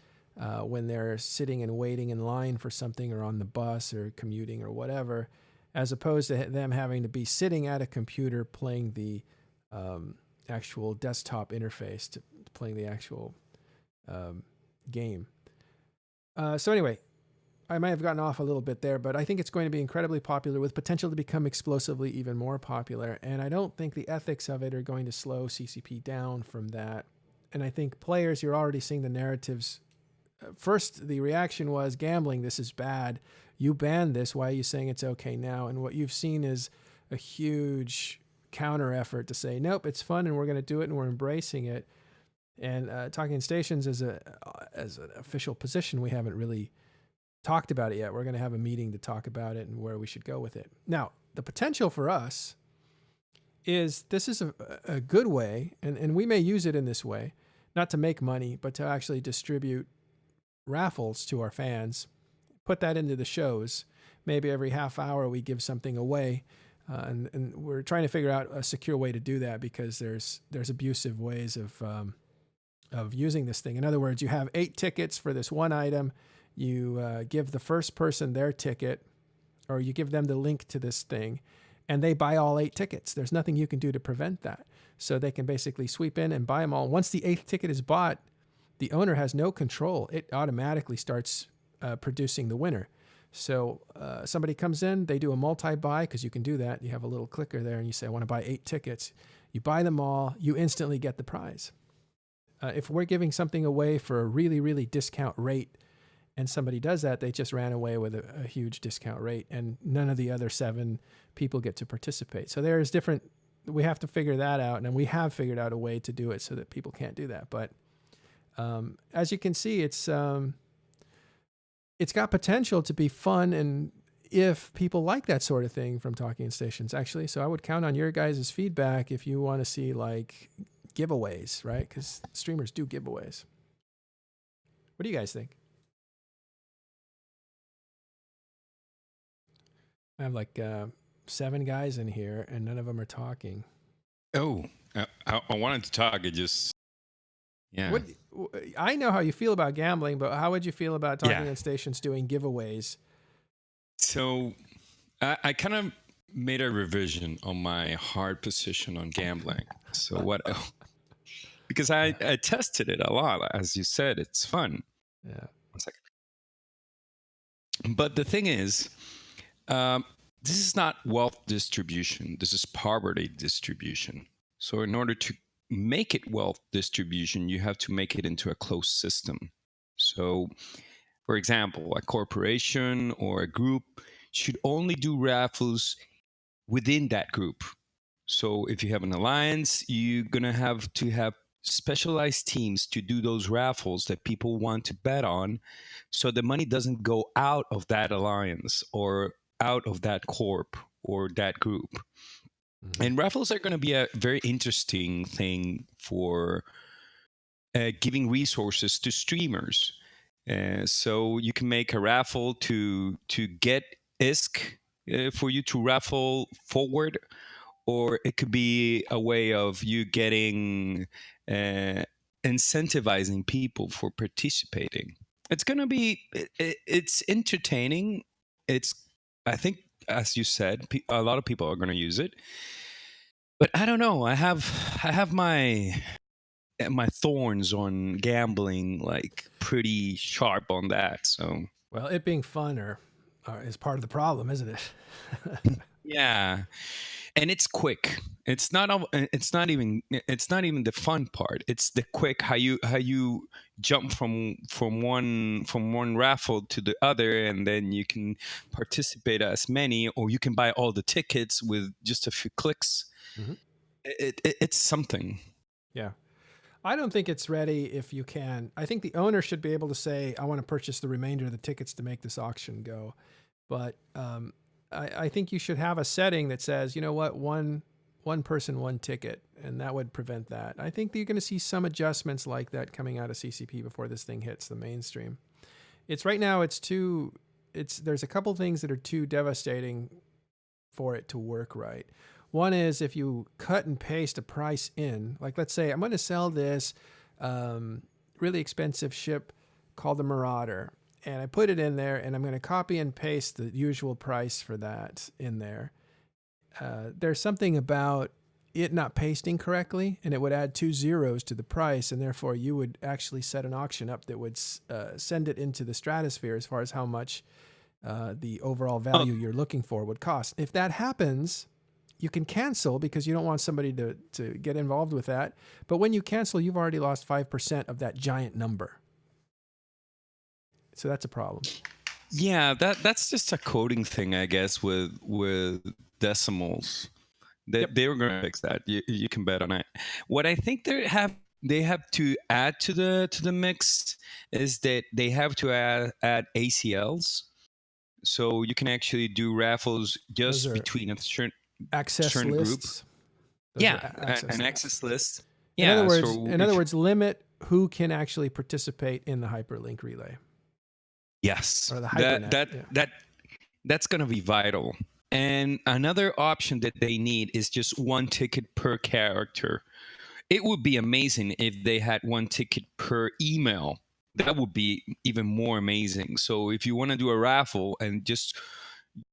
When they're sitting and waiting in line for something, or on the bus, or commuting, or whatever, as opposed to them having to be sitting at a computer playing the actual desktop interface to playing the actual game. So anyway, I might have gotten off a little bit there, but I think it's going to be incredibly popular, with potential to become explosively even more popular. And I don't think the ethics of it are going to slow CCP down from that. And I think players, you're already seeing the narratives. First, the reaction was, gambling, this is bad. You banned this. Why are you saying it's okay now? And what you've seen is a huge counter effort to say, nope, it's fun and we're going to do it and we're embracing it. And Talking Stations as an official position, we haven't really talked about it yet. We're going to have a meeting to talk about it and where we should go with it. Now, the potential for us is, this is a good way, and we may use it in this way, not to make money, but to actually distribute raffles to our fans, put that into the shows. Maybe every half hour we give something away, and we're trying to figure out a secure way to do that, because there's abusive ways of using this thing. In other words, you have 8 tickets for this one item. You give the first person their ticket, or you give them the link to this thing, and they buy all 8 tickets. There's nothing you can do to prevent that. So they can basically sweep in and buy them all. Once the 8th ticket is bought, the owner has no control. It automatically starts producing the winner. So somebody comes in, they do a multi-buy, because you can do that. You have a little clicker there, and you say, I want to buy 8 tickets. You buy them all, you instantly get the prize. If we're giving something away for a really, really discount rate, and somebody does that, they just ran away with a huge discount rate, and none of the other 7 people get to participate. So there's different, we have to figure that out, and we have figured out a way to do it so that people can't do that. But as you can see, it's got potential to be fun, and if people like that sort of thing from Talking Stations, actually. So I would count on your guys' feedback if you want to see like giveaways, right? Because streamers do giveaways. What do you guys think? I have like 7 guys in here, and none of them are talking. Oh, I wanted to talk. It just, yeah. I know how you feel about gambling, but how would you feel about Talking Yeah. Stations doing giveaways? So I kind of made a revision on my hard position on gambling. So what? Because I tested it a lot. As you said, it's fun. Yeah. 1 second. But the thing is, this is not wealth distribution. This is poverty distribution. So in order to make it wealth distribution, you have to make it into a closed system. So, for example, a corporation or a group should only do raffles within that group. So if you have an alliance, you're going to have specialized teams to do those raffles that people want to bet on, so the money doesn't go out of that alliance or out of that corp or that group. Mm-hmm. And raffles are going to be a very interesting thing for giving resources to streamers. So you can make a raffle to get ISK for you to raffle forward, or it could be a way of you getting incentivizing people for participating. It's going to be, it's entertaining. I think, as you said, a lot of people are going to use it. But I don't know. I have my thorns on gambling like pretty sharp on that. So Well, it being fun is part of the problem, isn't it? yeah, and it's quick. It's not even the fun part. It's the quick how you jump from one raffle to the other, and then you can participate as many, or you can buy all the tickets with just a few clicks. Hmm. It's something. Yeah. I don't think it's ready if you can. I think the owner should be able to say, I want to purchase the remainder of the tickets to make this auction go. But I think you should have a setting that says, you know what, one person, one ticket, and that would prevent that. I think that you're going to see some adjustments like that coming out of CCP before this thing hits the mainstream. It's right now, there's a couple things that are too devastating for it to work right. One is if you cut and paste a price in, like let's say I'm going to sell this really expensive ship called the Marauder, and I put it in there, and I'm going to copy and paste the usual price for that in there. There's something about it not pasting correctly, and it would add 2 zeros to the price, and therefore you would actually set an auction up that would send it into the stratosphere as far as how much the overall value you're looking for would cost. If that happens, you can cancel because you don't want somebody to get involved with that. But when you cancel, you've already lost 5% of that giant number. So that's a problem. Yeah, that's just a coding thing, I guess, with decimals. Yep. They were going to fix that. You can bet on it. What I think they have to add to the mix is that they have to add ACLs, so you can actually do raffles Those just are between a certain access group. lists. Those Yeah, are access an lists. access list. In Yeah. other words, limit who can actually participate in the hyperlink relay yes, or the that Hypernet. that Yeah. that that's going to be vital. And another option that they need is just one ticket per character. It would be amazing if they had one ticket per email. That would be even more amazing. So if you want to do a raffle and you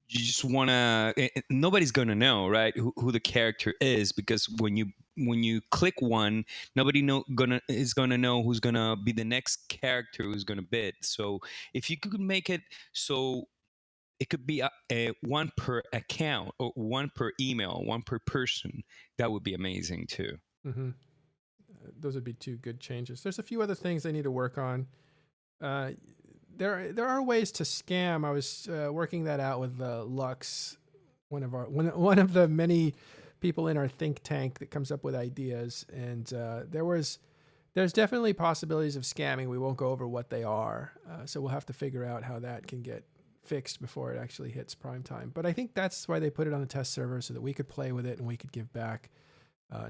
just want to, nobody's going to know, right, who the character is, because when you click one, nobody is going to know who's going to be the next character who's going to bid. So if you could make it so it could be a one per account or one per email, one per person, that would be amazing too. Mm-hmm. Those would be 2 good changes. There's a few other things they need to work on. There are ways to scam. I was working that out with Lux, one of the many people in our think tank that comes up with ideas, and there's definitely possibilities of scamming. We won't go over what they are, so we'll have to figure out how that can get fixed before it actually hits prime time. But I think that's why they put it on the test server, so that we could play with it and we could give back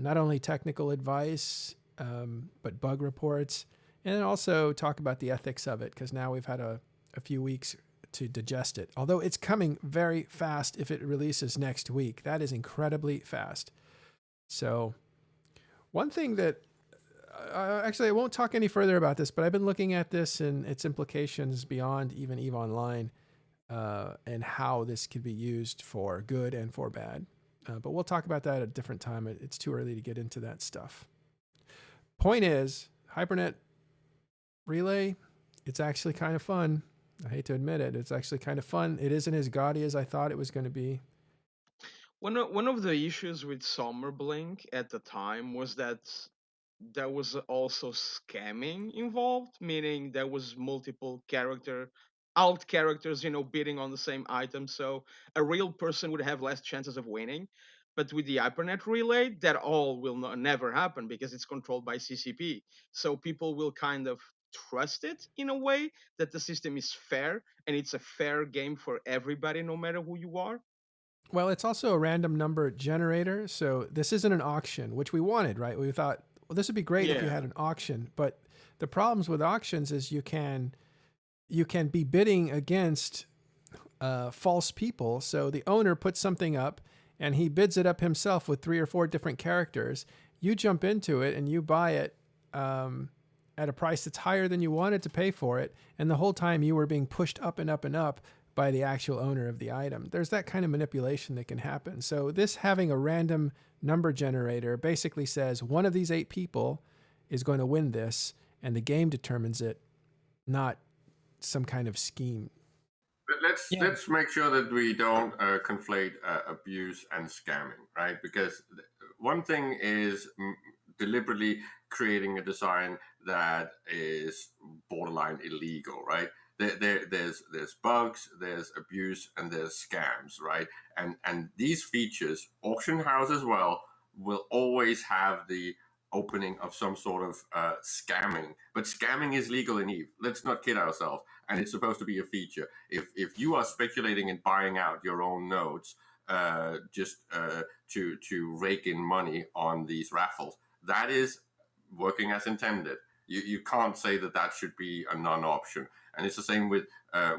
not only technical advice, but bug reports, and then also talk about the ethics of it, because now we've had a few weeks to digest it. Although it's coming very fast if it releases next week. That is incredibly fast. So one thing that actually I won't talk any further about this, but I've been looking at this and its implications beyond even EVE Online, and how this could be used for good and for bad. But we'll talk about that at a different time. It's too early to get into that stuff. Point is, Hypernet Relay, it's actually kind of fun. I hate to admit it. It's actually kind of fun. It isn't as gaudy as I thought it was going to be. One of the issues with Summerblink at the time was that there was also scamming involved, meaning there was multiple characters, bidding on the same item. So a real person would have less chances of winning. But with the Hypernet relay, that all will never happen because it's controlled by CCP. So people will kind of trust it in a way that the system is fair and it's a fair game for everybody, no matter who you are. Well, it's also a random number generator. So this isn't an auction, which we wanted, right? We thought, well, this would be great if you had an auction. But the problems with auctions is you can be bidding against false people. So the owner puts something up and he bids it up himself with 3 or 4 different characters. You jump into it and you buy it at a price that's higher than you wanted to pay for it. And the whole time you were being pushed up and up and up by the actual owner of the item. There's that kind of manipulation that can happen. So this having a random number generator basically says one of these 8 people is going to win this, and the game determines it, not some kind of scheme. But let's make sure that we don't conflate abuse and scamming, right? Because one thing is deliberately creating a design that is borderline illegal, right? There's bugs, there's abuse, and there's scams, right? And these features, auction house as well, will always have the opening of some sort of scamming. But scamming is legal in Eve. Let's not kid ourselves. And it's supposed to be a feature. If you are speculating and buying out your own nodes just to rake in money on these raffles, that is working as intended. You can't say that that should be a non-option. And it's the same with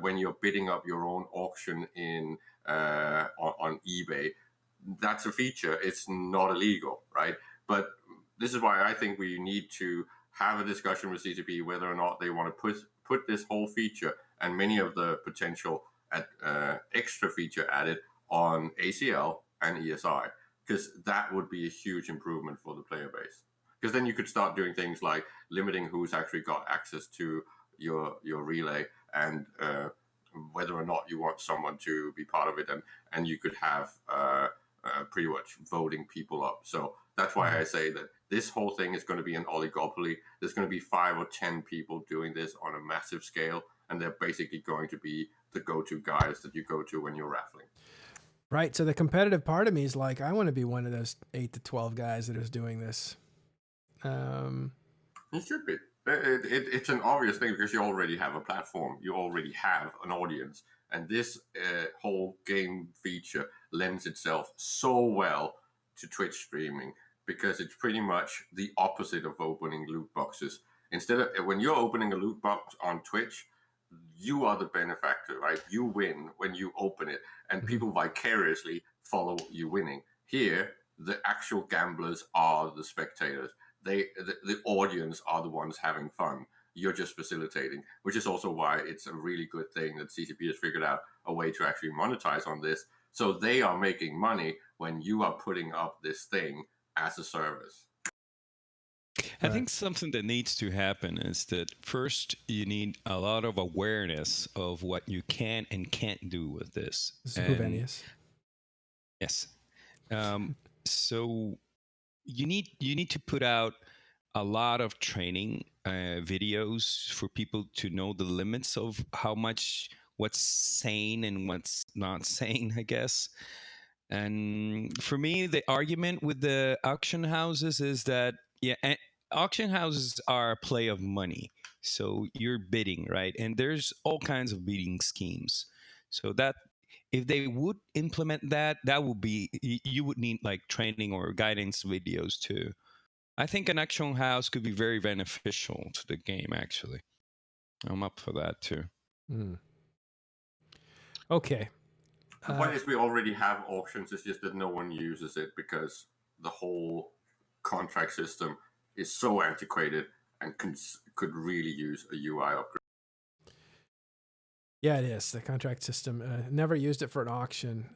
when you're bidding up your own auction in on eBay. That's a feature. It's not illegal, right? But this is why I think we need to have a discussion with CCP whether or not they want to put this whole feature and many of the potential extra feature added on ACL and ESI, because that would be a huge improvement for the player base. Because then you could start doing things like limiting who's actually got access to your relay and whether or not you want someone to be part of it, and you could have pretty much voting people up. So that's why I say that this whole thing is going to be an oligopoly. There's going to be 5 or 10 people doing this on a massive scale, and they're basically going to be the go-to guys that you go to when you're raffling. Right. So the competitive part of me is like, I want to be one of those 8 to 12 guys that is doing this. You should be. It's an obvious thing because you already have a platform. You already have an audience. And this whole game feature lends itself so well to Twitch streaming because it's pretty much the opposite of opening loot boxes. Instead of when you're opening a loot box on Twitch, you are the benefactor, right? You win when you open it, and people vicariously follow you winning. Here, the actual gamblers are the spectators. The audience are the ones having fun. You're just facilitating, which is also why it's a really good thing that CCP has figured out a way to actually monetize on this. So they are making money when you are putting up this thing as a service. I think something that needs to happen is that first you need a lot of awareness of what you can and can't do with this. Yes. So you need to put out a lot of training videos for people to know the limits of what's sane and what's not sane, I guess. And for me, the argument with the auction houses is that auction houses are a play of money. So you're bidding, right? And there's all kinds of bidding schemes. So that if they would implement that, that would be, you would need like training or guidance videos too. I think an auction house could be very beneficial to the game, actually. I'm up for that too. Okay. The point is we already have auctions. It's just that no one uses it because the whole contract system is so antiquated and could really use a UI upgrade. Yeah, it is. The contract system. Never used it for an auction.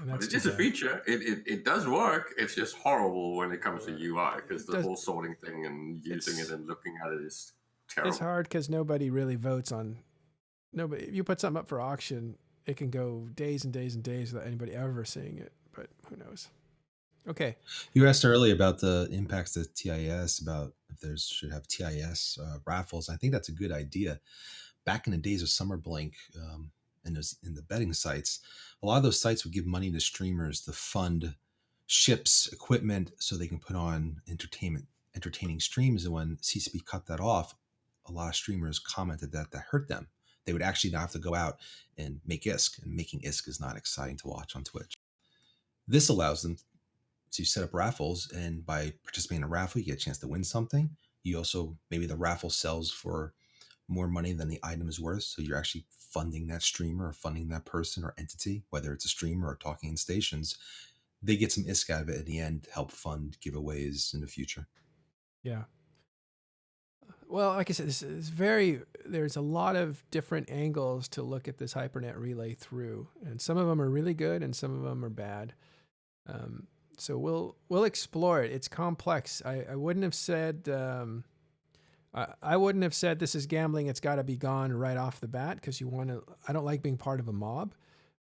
But it is a feature. It does work. It's just horrible when it comes to UI because the whole sorting thing and using it and looking at it is terrible. It's hard because nobody really votes on. Nobody. If you put something up for auction, it can go days and days and days without anybody ever seeing it. But who knows? Okay. You asked earlier about the impacts to TIS, about if there should have TIS raffles. I think that's a good idea. Back in the days of Summer Blink, and in the betting sites, a lot of those sites would give money to streamers to fund ships, equipment, so they can put on entertaining streams. And when CCP cut that off, a lot of streamers commented that hurt them. They would actually not have to go out and make ISK, and making ISK is not exciting to watch on Twitch. This allows them to set up raffles, and by participating in a raffle, you get a chance to win something. You also, maybe the raffle sells for more money than the item is worth, so you're actually funding that streamer or funding that person or entity, whether it's a streamer or talking in stations. They get some ISK out of it at the end to help fund giveaways in the future. Yeah. Well, like I said, there's a lot of different angles to look at this Hypernet relay through, and some of them are really good and some of them are bad. Um, so we'll explore it. It's complex. I wouldn't have said I wouldn't have said this is gambling. It's got to be gone right off the bat because you want to. I don't like being part of a mob,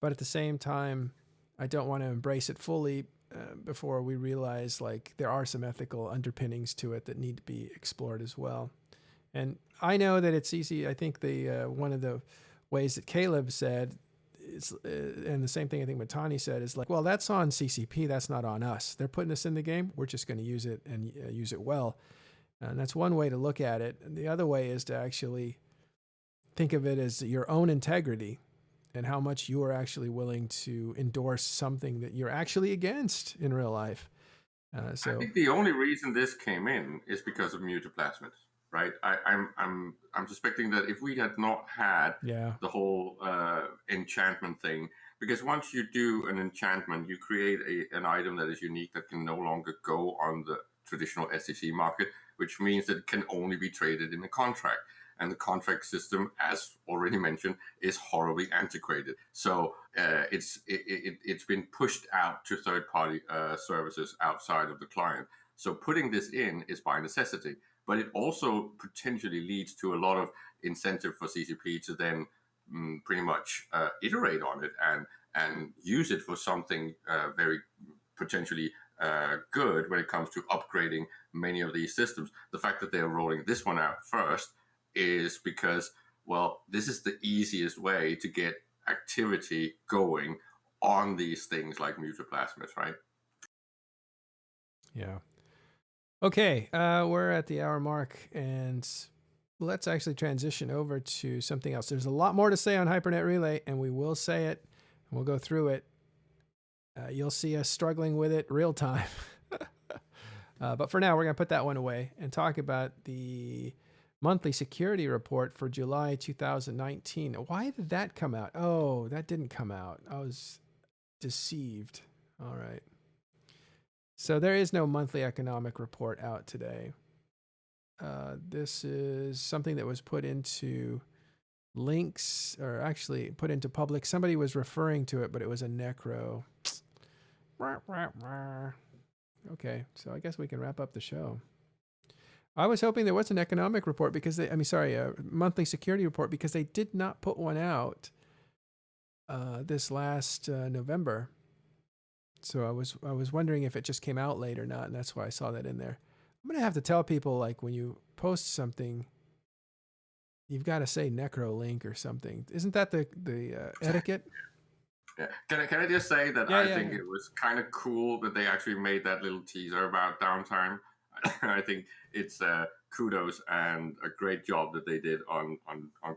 but at the same time, I don't want to embrace it fully before we realize like there are some ethical underpinnings to it that need to be explored as well. And I know that it's easy. I think the one of the ways that Caleb said is, and the same thing I think Matani said is like, well, that's on CCP. That's not on us. They're putting us in the game. We're just going to use it and use it well. And that's one way to look at it. And the other way is to actually think of it as your own integrity and how much you are actually willing to endorse something that you're actually against in real life. I think the only reason this came in is because of mutaplasmids, right? I'm suspecting that if we had not had the whole enchantment thing, because once you do an enchantment, you create an item that is unique that can no longer go on the traditional SEC market, which means that it can only be traded in a contract. And the contract system, as already mentioned, is horribly antiquated. So it's been pushed out to third-party services outside of the client. So putting this in is by necessity, but it also potentially leads to a lot of incentive for CCP to then pretty much iterate on it and use it for something very potentially good when it comes to upgrading many of these systems. The fact that they're rolling this one out first is because, well, this is the easiest way to get activity going on these things like mutaplasmids, right? Yeah. Okay, we're at the hour mark, and let's actually transition over to something else. There's a lot more to say on Hypernet Relay, and we will say it, and we'll go through it. You'll see us struggling with it real time. But for now, we're going to put that one away and talk about the monthly security report for July 2019. Why did that come out? Oh, that didn't come out. I was deceived. All right. So there is no monthly economic report out today. This is something that was put into links, or actually put into public. Somebody was referring to it, but it was a necro. Okay, so I guess we can wrap up the show. I was hoping there was an economic report because a monthly security report, because they did not put one out this last November. So I was wondering if it just came out late or not, and that's why I saw that in there. I'm gonna have to tell people, like, when you post something, you've got to say necro link or something. Isn't that the etiquette? Yeah. Can I just say that I think it was kind of cool that they actually made that little teaser about Downtime. I think it's kudos and a great job that they did on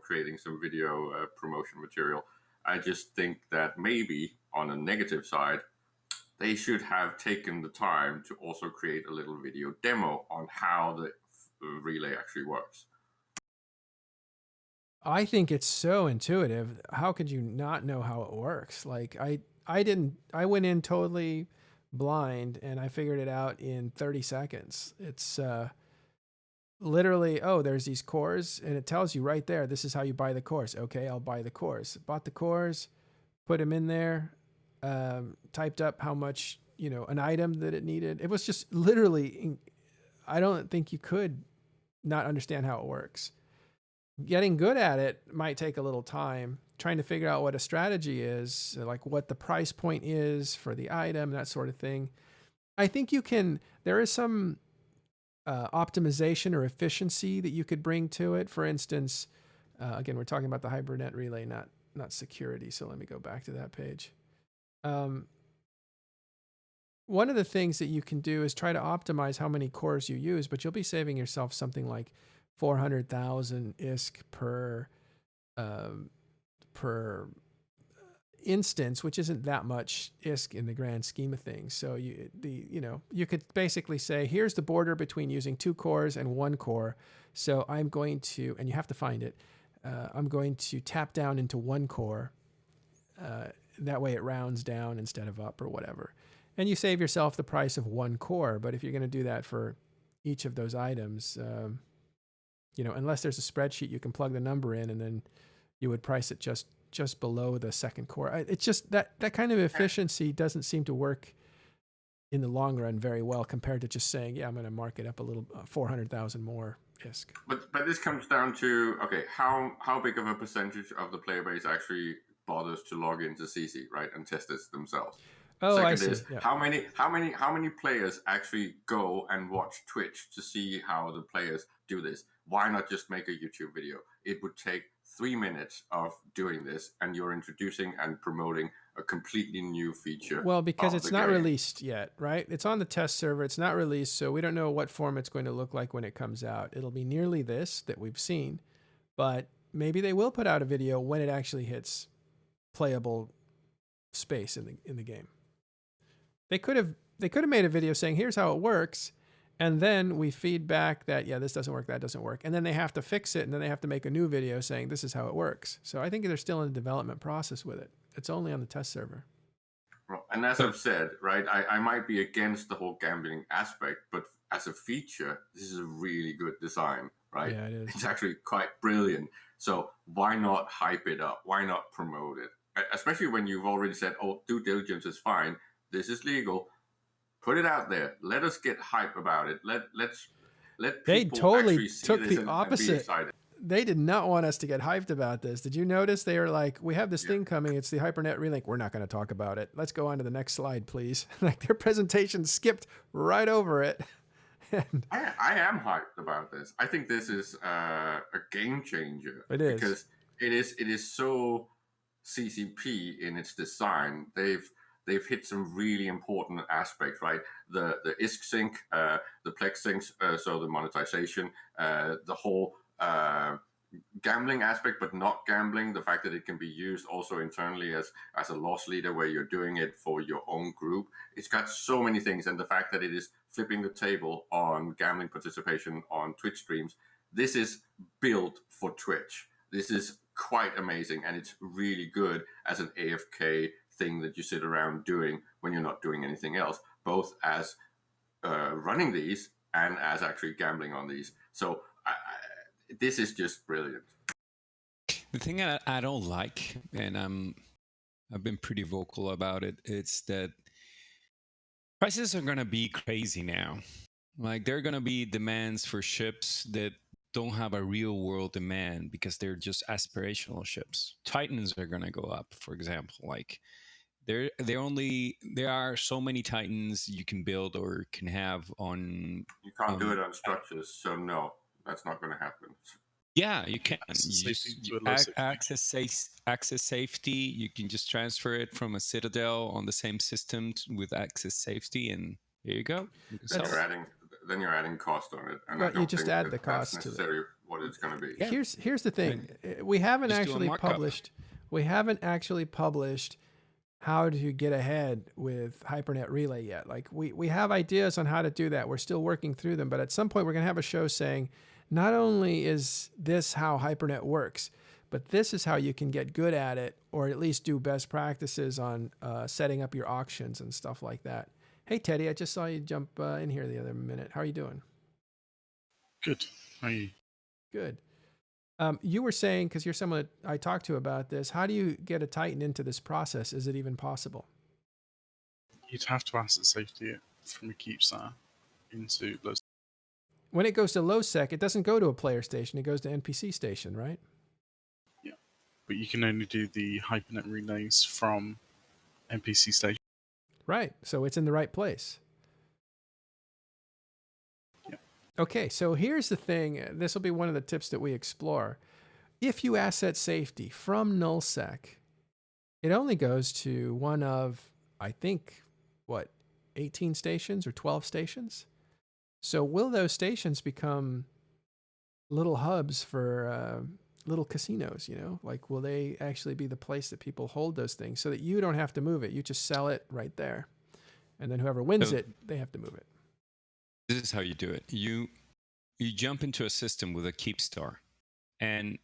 creating some video promotion material. I just think that maybe on a negative side, they should have taken the time to also create a little video demo on how the relay actually works. I think it's so intuitive. How could you not know how it works? Like I went in totally blind and I figured it out in 30 seconds. It's literally, oh, there's these cores and it tells you right there, this is how you buy the cores. Okay, I'll buy the cores. Bought the cores, put them in there, typed up how much, an item that it needed. It was just literally, I don't think you could not understand how it works. Getting good at it might take a little time. Trying to figure out what a strategy is, like what the price point is for the item, that sort of thing. I think there is some optimization or efficiency that you could bring to it. For instance, again, we're talking about the Hypernet relay, not security. So let me go back to that page. One of the things that you can do is try to optimize how many cores you use, but you'll be saving yourself something like 400,000 ISK per instance, which isn't that much ISK in the grand scheme of things. So you could basically say, here's the border between using 2 cores and 1 core. So I'm going to, and you have to find it. I'm going to tap down into 1 core. That way it rounds down instead of up or whatever. And you save yourself the price of 1 core. But if you're going to do that for each of those items, unless there's a spreadsheet, you can plug the number in and then you would price it just below the second core. It's just that kind of efficiency doesn't seem to work in the long run very well compared to just saying, yeah, I'm going to mark it up a little, 400,000 more ISK. But this comes down to, okay, how big of a percentage of the player base actually bothers to log into CC, right, and test this themselves? Oh, Second I see. is Yeah. how many players actually go and watch Twitch to see how the players do this? Why not just make a YouTube video? It would take 3 minutes of doing this, and you're introducing and promoting a completely new feature. Well, because of it's the not game. released yet, right? It's on the test server. It's not released, so we don't know what form it's going to look like when it comes out. It'll be nearly this that we've seen, but maybe they will put out a video when it actually hits playable space in the game. They could have made a video saying, here's how it works, and then we feed back that, yeah, this doesn't work, that doesn't work, and then they have to fix it, and then they have to make a new video saying this is how it works. So I think they're still in the development process with it. It's only on the test server. Well, and as I've said, right, I might be against the whole gambling aspect, but as a feature, this is a really good design, right? Yeah, it is. It's actually quite brilliant. So why not hype it up? Why not promote it? Especially when you've already said, oh, due diligence is fine. This is legal. Put it out there. Let us get hype about it. Let They people totally actually see took this the and be opposite. excited. They did not want us to get hyped about this. Did you notice? They were like, we have this thing coming. It's the Hypernet relink. We're not going to talk about it. Let's go on to the next slide, please. Like their presentation skipped right over it. And I am hyped about this. I think this is a game changer. It is. Because it is so CCP in its design. They've hit some really important aspects, right? The ISK sync, the Plex syncs, so the monetization, the whole gambling aspect, but not gambling. The fact that it can be used also internally as a loss leader, where you're doing it for your own group. It's got so many things, and the fact that it is flipping the table on gambling participation on Twitch streams. This is built for Twitch. This is quite amazing, and it's really good as an AFK thing that you sit around doing when you're not doing anything else, both as running these and as actually gambling on these. So this is just brilliant. The thing I don't like, and I've been pretty vocal about it, it's that prices are going to be crazy now. Like there are going to be demands for ships that don't have a real world demand because they're just aspirational ships. Titans are going to go up, for example. Like there are so many Titans you can build or can have on. You can't do it on structures, so no, that's not going to happen. Yeah, you can. Access Access safety. You can just transfer it from a Citadel on the same system with access safety, and there you go. You can sell it. Then you're adding cost on it, and Well, I don't you just think add that the cost that's to it. necessarily what it's going to be. Yeah. Here's the thing. We haven't Just do a actually markup. published. We haven't actually published how to get ahead with Hypernet Relay yet. Like we have ideas on how to do that. We're still working through them, but at some point we're going to have a show saying, not only is this how Hypernet works, but this is how you can get good at it, or at least do best practices on setting up your auctions and stuff like that. Hey, Teddy, I just saw you jump in here the other minute. How are you doing? Good. How are you? Good. You were saying, because you're someone that I talked to about this, how do you get a Titan into this process? Is it even possible? You'd have to asset safety it from a CubeSat into those. When it goes to low sec, it doesn't go to a player station. It goes to NPC station, right? Yeah. But you can only do the Hypernet relays from NPC station. Right. So it's in the right place. Yeah. Okay, so here's the thing. This will be one of the tips that we explore. If you asset safety from nullsec, it only goes to one of, I think, 18 stations or 12 stations? So will those stations become little hubs for little casinos, Like, will they actually be the place that people hold those things so that you don't have to move it? You just sell it right there. And then whoever wins it, they have to move it. This is how you do it. You jump into a system with a Keepstar and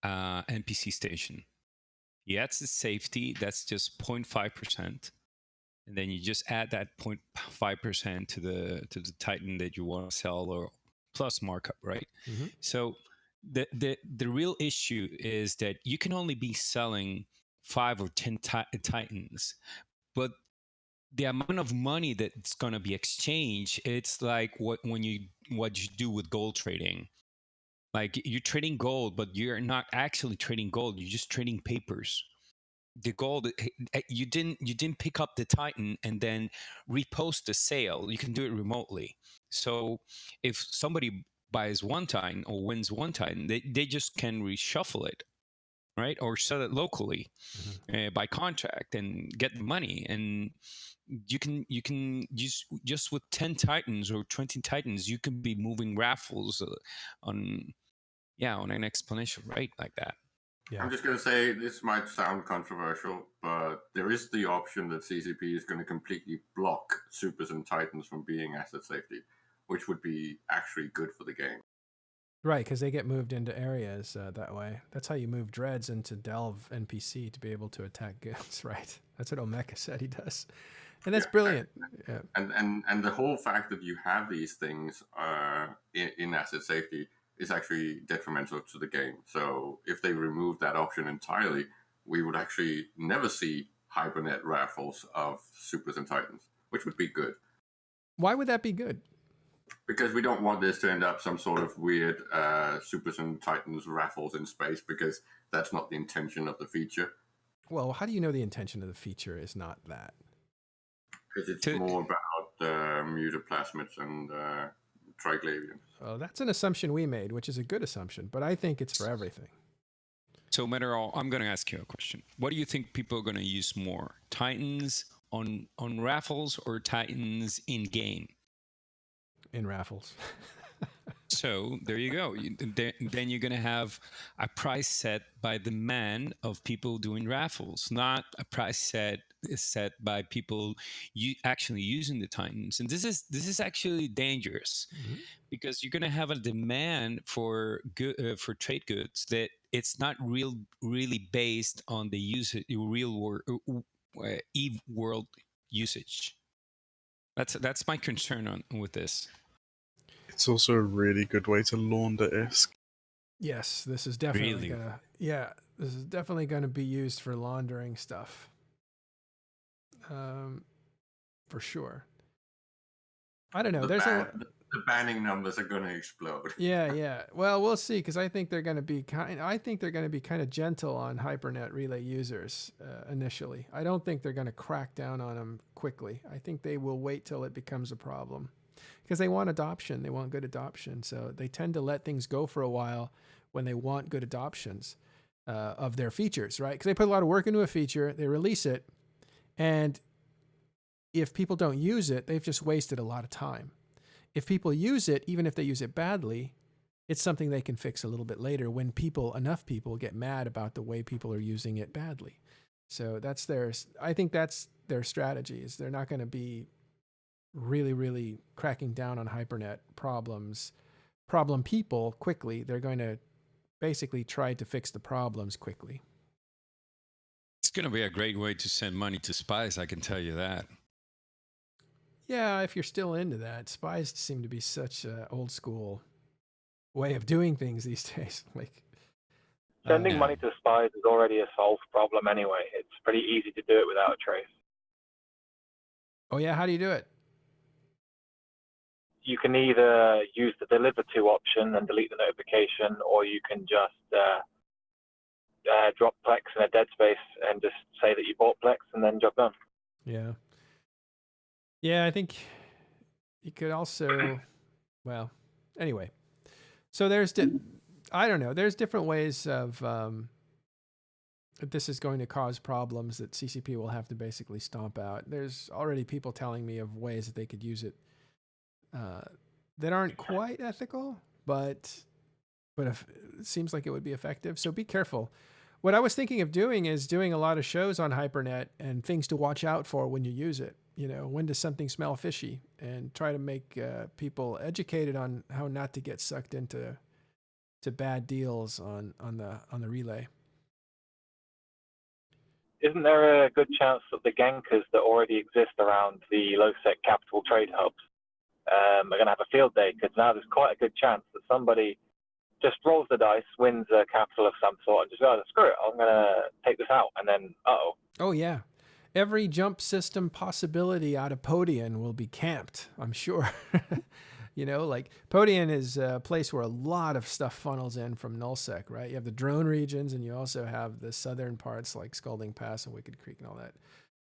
NPC station. You add the safety, that's just 0.5%. And then you just add that 0.5% to the Titan that you want to sell or plus markup, right? Mhm. So the real issue is that you can only be selling 5 or 10 titans, but the amount of money that's going to be exchanged, it's like what you do with gold trading. Like you're trading gold, but you're not actually trading gold, you're just trading papers. The gold, you didn't pick up the titan and then repost the sale. You can do it remotely. So if somebody buys one titan or wins one titan, they just can reshuffle it, right, or sell it locally by contract and get the money. And you can just with 10 titans or 20 titans, you can be moving raffles on on an exponential rate like that. Yeah. I'm just going to say this might sound controversial, but there is the option that CCP is going to completely block supers and titans from being asset safety, which would be actually good for the game. Right, because they get moved into areas that way. That's how you move dreads into Delve NPC to be able to attack goods, right? That's what Omeka said he does. And that's brilliant. Yeah. And the whole fact that you have these things in asset safety is actually detrimental to the game. So if they remove that option entirely, we would actually never see Hypernet raffles of supers and titans, which would be good. Why would that be good? Because we don't want this to end up some sort of weird supers and titans raffles in space, because that's not the intention of the feature. Well, how do you know the intention of the feature is not that? Because it's more about mutaplasmids and triglavians. Well, that's an assumption we made, which is a good assumption, but I think it's for everything. So, Meteor, I'm going to ask you a question. What do you think people are going to use more? Titans on raffles or Titans in game? In raffles. So there you go. Then you're going to have a price set by the man of people doing raffles, not a price set by people actually using the Titans. And this is actually dangerous, because you're going to have a demand for trade goods that it's not really based on the real Eve world usage. That's my concern with this. It's also a really good way to launder ISK. Yes, this is definitely gonna be used for laundering stuff. For sure. I don't know. The banning numbers are going to explode. Yeah. Well, we'll see, because I think they're going to be kind of gentle on Hypernet relay users initially. I don't think they're going to crack down on them quickly. I think they will wait till it becomes a problem, because they want adoption. They want good adoption. So they tend to let things go for a while when they want good adoptions of their features, right? Because they put a lot of work into a feature, they release it, and if people don't use it, they've just wasted a lot of time. If people use it, even if they use it badly, it's something they can fix a little bit later when enough people get mad about the way people are using it badly. So I think that's their strategy, is they're not going to be really, really cracking down on Hypernet problem people quickly. They're going to basically try to fix the problems quickly. It's going to be a great way to send money to spies, I can tell you that. Yeah, if you're still into that. Spies seem to be such an old school way of doing things these days. Like sending money to spies is already a solved problem anyway. It's pretty easy to do it without a trace. Oh yeah, how do you do it? You can either use the deliver to option and delete the notification, or you can just drop Plex in a dead space and just say that you bought Plex and then job done. Yeah, I think you could also, well, anyway. So there's different ways of that this is going to cause problems that CCP will have to basically stomp out. There's already people telling me of ways that they could use it that aren't quite ethical, but it seems like it would be effective. So be careful. What I was thinking of doing is doing a lot of shows on Hypernet and things to watch out for when you use it. You know, when does something smell fishy, and try to make people educated on how not to get sucked into bad deals on the relay. Isn't there a good chance that the gankers that already exist around the low-sec capital trade hubs are going to have a field day, because now there's quite a good chance that somebody just rolls the dice, wins a capital of some sort, and just goes, screw it, I'm going to take this out. And then, Oh, yeah. Every jump system possibility out of Podian will be camped, I'm sure. You know, like Podian is a place where a lot of stuff funnels in from Nullsec, right? You have the drone regions, and you also have the southern parts like Scalding Pass and Wicked Creek and all that.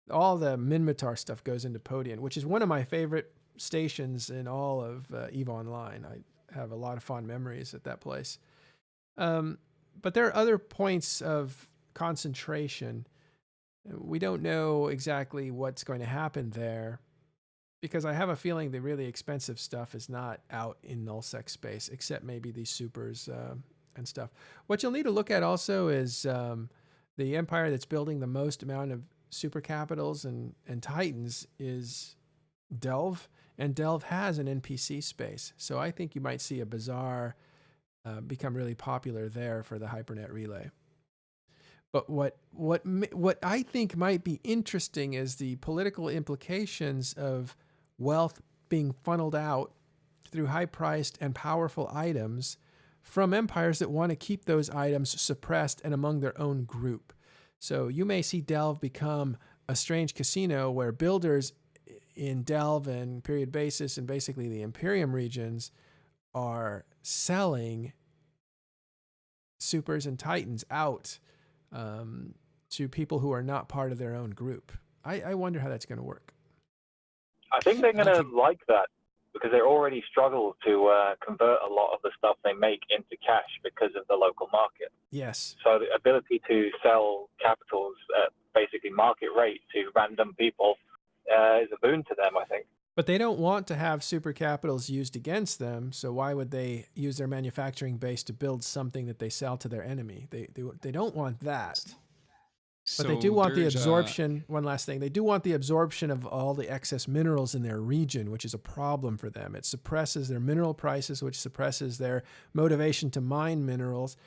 All the Minmatar stuff goes into Podian, which is one of my favorite stations in all of EVE Online. I have a lot of fond memories at that place. But there are other points of concentration. We don't know exactly what's going to happen there, because I have a feeling the really expensive stuff is not out in nullsec space, except maybe these supers and stuff. What you'll need to look at also is the empire that's building the most amount of super capitals and titans is Delve, and Delve has an NPC space. So I think you might see a bazaar become really popular there for the Hypernet relay. But what I think might be interesting is the political implications of wealth being funneled out through high-priced and powerful items from empires that want to keep those items suppressed and among their own group. So you may see Delve become a strange casino where builders in Delve and Period Basis and basically the Imperium regions are selling supers and titans out to people who are not part of their own group. I wonder how that's going to work. I think they're going to like that, because they already struggle to convert a lot of the stuff they make into cash because of the local market. Yes. So the ability to sell capitals at basically market rate to random people is a boon to them, I think. But they don't want to have super capitals used against them, so why would they use their manufacturing base to build something that they sell to their enemy? They don't want that. But they do want the absorption. One last thing. They do want the absorption of all the excess minerals in their region, which is a problem for them. It suppresses their mineral prices, which suppresses their motivation to mine minerals.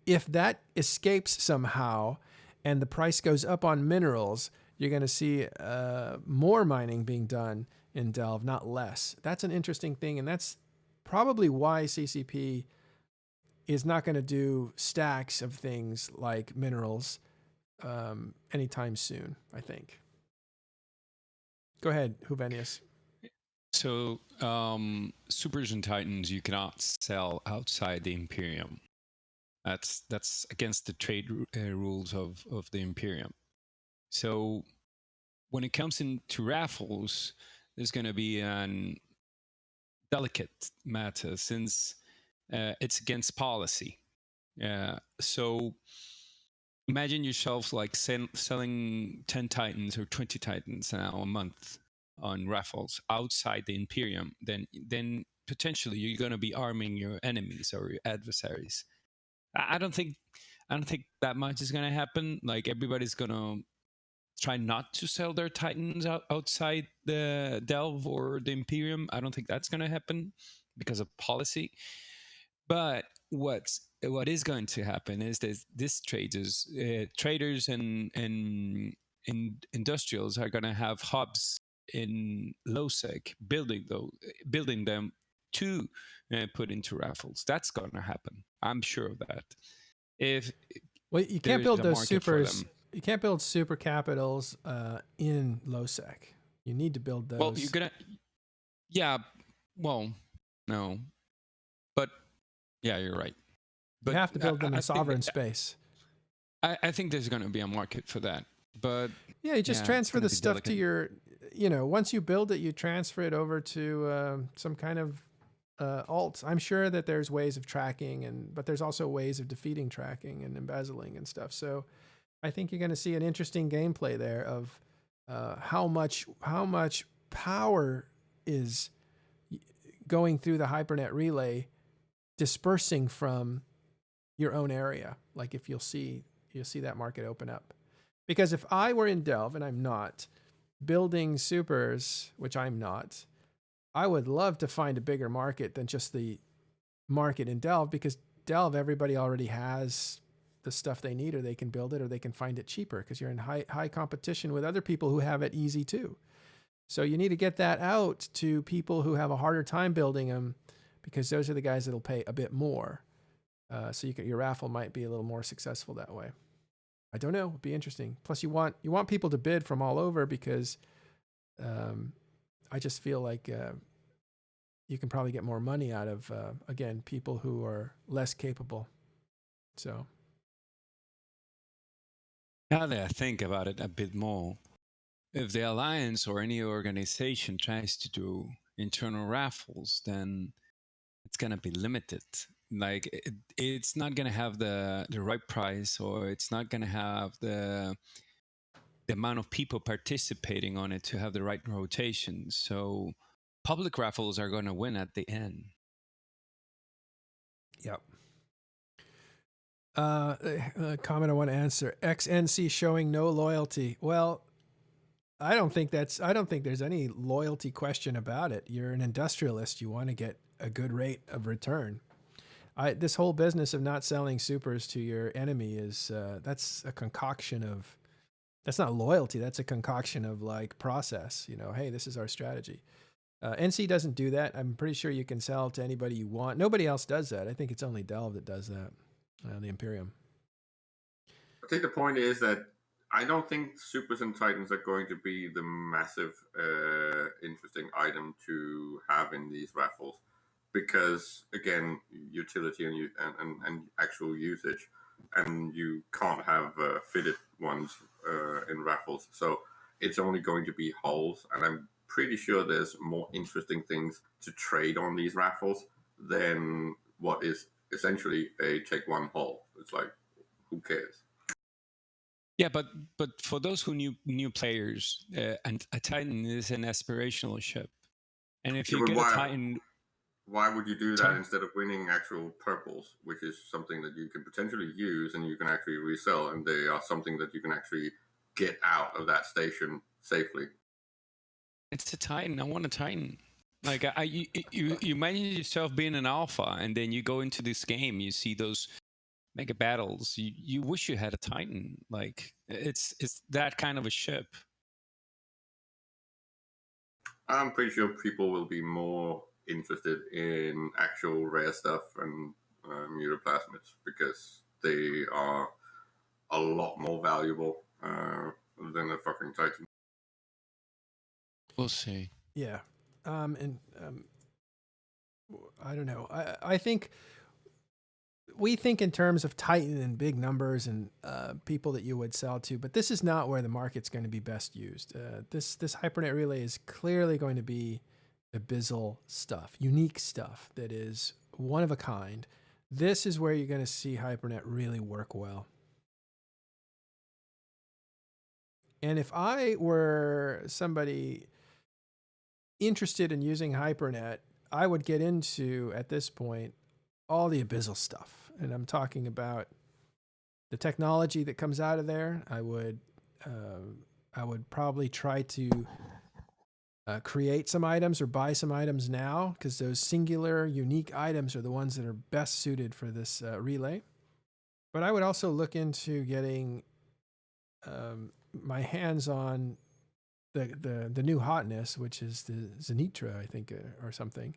If that escapes somehow and the price goes up on minerals, you're going to see more mining being done in Delve, not less. That's an interesting thing, and that's probably why CCP is not going to do stacks of things like minerals anytime soon, I think. Go ahead, Huvenius. So, supers and titans you cannot sell outside the Imperium. That's against the trade rules of the Imperium. So, when it comes into raffles, there's going to be an delicate matter, since it's against policy. So imagine yourself like selling 10 titans or 20 titans now a month on raffles outside the Imperium. Then potentially you're going to be arming your enemies or your adversaries. I don't think that much is going to happen. Like, everybody's going to try not to sell their titans outside the Delve or the Imperium. I don't think that's going to happen because of policy. But what is going to happen is that these traders and industrials are going to have hubs in lowsec, building them to put into raffles. That's going to happen. I'm sure of that. Well, you can't build those supers. You can't build super capitals in lowsec. You need to build those. Well, you're gonna. Yeah. Well, no. But yeah, you're right. But you have to build them in sovereign space. I think there's going to be a market for that. But yeah, you just transfer the stuff to your. Once you build it, you transfer it over to some kind of alt. I'm sure that there's ways of tracking, but there's also ways of defeating tracking and embezzling and stuff. So I think you're going to see an interesting gameplay there of how much power is going through the Hypernet relay, dispersing from your own area. Like, if you'll see that market open up. Because if I were in Delve, and I'm not, building supers, which I'm not, I would love to find a bigger market than just the market in Delve, because Delve, everybody already has the stuff they need, or they can build it, or they can find it cheaper, because you're in high competition with other people who have it easy too. So you need to get that out to people who have a harder time building them, because those are the guys that'll pay a bit more. So your raffle might be a little more successful that way. I don't know. It'd be interesting. Plus, you want people to bid from all over, because I just feel like you can probably get more money out of again, people who are less capable. So Now that I think about it a bit more, if the Alliance or any organization tries to do internal raffles, then it's going to be limited. Like it's not going to have the right price, or it's not going to have the amount of people participating on it to have the right rotation. So public raffles are going to win at the end. Yep. Comment I want to answer. XNC showing no loyalty. Well, I don't think there's any loyalty question about it. You're an industrialist. You want to get a good rate of return. This whole business of not selling supers to your enemy is that's a concoction of, that's not loyalty. That's a concoction of like process. You know, hey, this is our strategy. NC doesn't do that. I'm pretty sure you can sell to anybody you want. Nobody else does that. I think it's only Delve that does that. The Imperium. I think the point is that I don't think Supers and Titans are going to be the massive, interesting item to have in these raffles, because again, utility and actual usage, and you can't have fitted ones in raffles, so it's only going to be hulls, and I'm pretty sure there's more interesting things to trade on these raffles than what is essentially a take one hull. It's like, who cares? Yeah, but for those who new players, and a Titan is an aspirational ship, and if you get a Titan, why would you do that instead of winning actual purples, which is something that you can potentially use and you can actually resell, and they are something that you can actually get out of that station safely? It's a Titan. I want a Titan. Like you imagine yourself being an alpha, and then you go into this game, you see those mega battles. You wish you had a Titan. Like it's that kind of a ship. I'm pretty sure people will be more interested in actual rare stuff and mutaplasmids, because they are a lot more valuable than a fucking Titan. We'll see. Yeah. I don't know. I think we think in terms of Titan and big numbers and people that you would sell to, but this is not where the market's going to be best used. This Hypernet relay is clearly going to be abyssal stuff, unique stuff that is one of a kind. This is where you're going to see Hypernet really work well. And if I were somebody interested in using Hypernet, I would get into, at this point, all the abyssal stuff. And I'm talking about the technology that comes out of there. I would probably try to create some items or buy some items now, because those singular, unique items are the ones that are best suited for this relay. But I would also look into getting my hands on the new hotness, which is the Zenitra, I think, or something,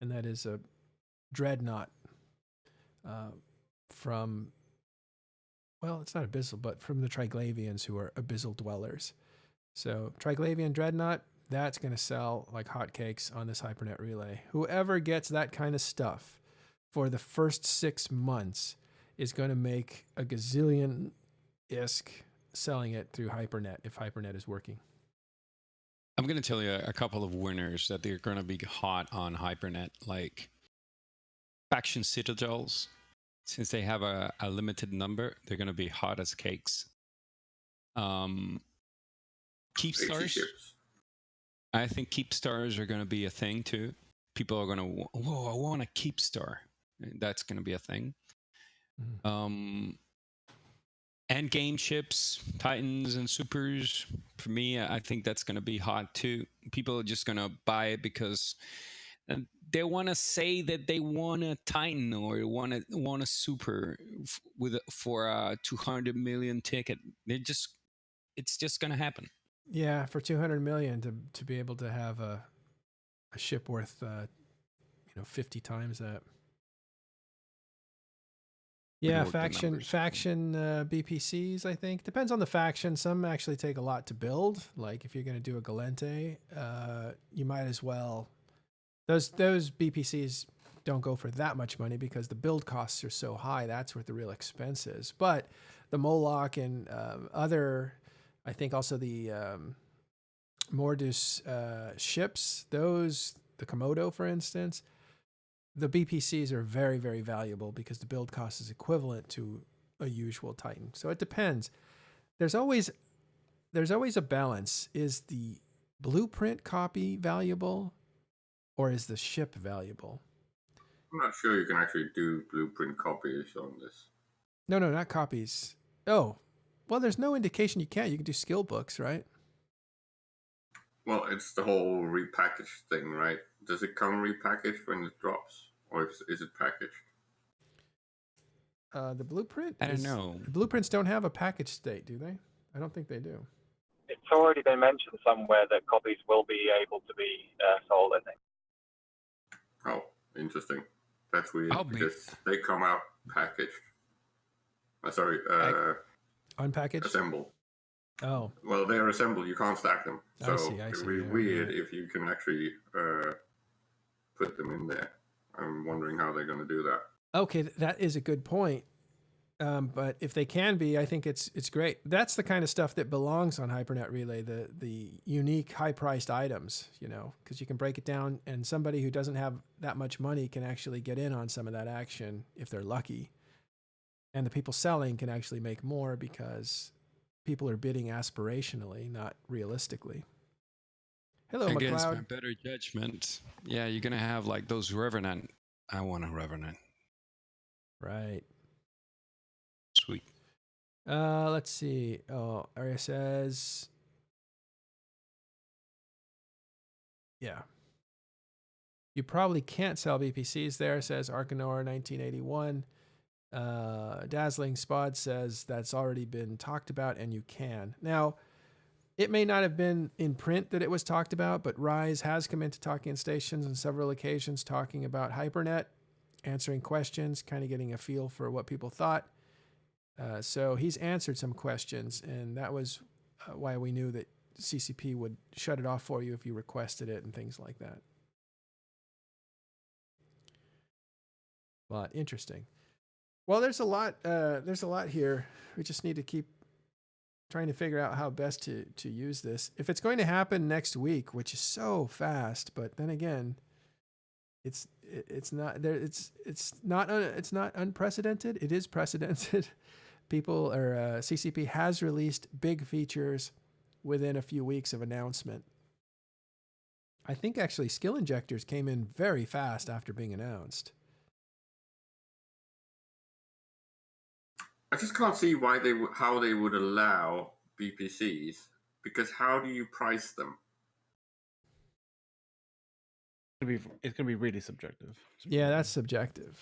and that is a dreadnought from, well, it's not abyssal, but from the Triglavians, who are abyssal dwellers. So Triglavian dreadnought, that's going to sell like hotcakes on this Hypernet relay. Whoever gets that kind of stuff for the first 6 months is going to make a gazillion ISK selling it through Hypernet, if Hypernet is working. I'm going to tell you a couple of winners that they're going to be hot on Hypernet, like faction citadels. Since they have a limited number, they're going to be hot as cakes. Keep stars. I think keep stars are going to be a thing too. People are going to, whoa, I want a keep star. That's going to be a thing. Mm-hmm. And game ships, Titans and Supers, for me, I think that's going to be hot too. People are just going to buy it because they want to say that they want a Titan or want a Super for a 200 million ticket. It's just going to happen. Yeah, for 200 million to be able to have a ship worth 50 times that. Yeah, Rework the numbers. faction BPCs, I think. Depends on the faction. Some actually take a lot to build. Like if you're going to do a Galente, you might as well. Those BPCs don't go for that much money because the build costs are so high. That's where the real expense is. But the Moloch and other, I think also the Mordus ships, the Komodo, for instance, the BPCs are very, very valuable because the build cost is equivalent to a usual Titan. So it depends. There's always a balance. Is the blueprint copy valuable or is the ship valuable? I'm not sure you can actually do blueprint copies on this. No, not copies. Oh, well, there's no indication you can't. You can do skill books, right? Well, it's the whole repackaged thing, right? Does it come repackaged when it drops, or is it packaged? The blueprint? I don't know. The blueprints don't have a package state, do they? I don't think they do. It's already been mentioned somewhere that copies will be able to be sold, I think. Oh, interesting. That's weird because they come out packaged. Unpackaged? Assembled. Oh. Well, they're assembled. You can't stack them. So I see. it would be weird if you can actually put them in there. I'm wondering how they're going to do that. Okay, that is a good point. But if they can be, I think it's great. That's the kind of stuff that belongs on Hypernet Relay, the unique high-priced items, because you can break it down, and somebody who doesn't have that much money can actually get in on some of that action if they're lucky. And the people selling can actually make more because people are bidding aspirationally, not realistically. Hello, Against McLeod. my better judgment, yeah, you're going to have like those Revenant. I want a Revenant. Right. Sweet. Let's see. Oh, Arya says, yeah. You probably can't sell BPCs there, says Arcanor 1981. Dazzling Spod says that's already been talked about and you can. Now, it may not have been in print that it was talked about, but Rise has come into Talking Stations on several occasions talking about Hypernet, answering questions, kind of getting a feel for what people thought. So he's answered some questions, and that was why we knew that CCP would shut it off for you if you requested it and things like that. But interesting. Well, there's a lot. There's a lot here. We just need to keep trying to figure out how best to use this. If it's going to happen next week, which is so fast, but then again, it's not there. It's not unprecedented. It is precedented. People or CCP has released big features within a few weeks of announcement. I think actually skill injectors came in very fast after being announced. I just can't see how they would allow BPCs, because how do you price them? It's gonna be really subjective. Yeah, that's subjective.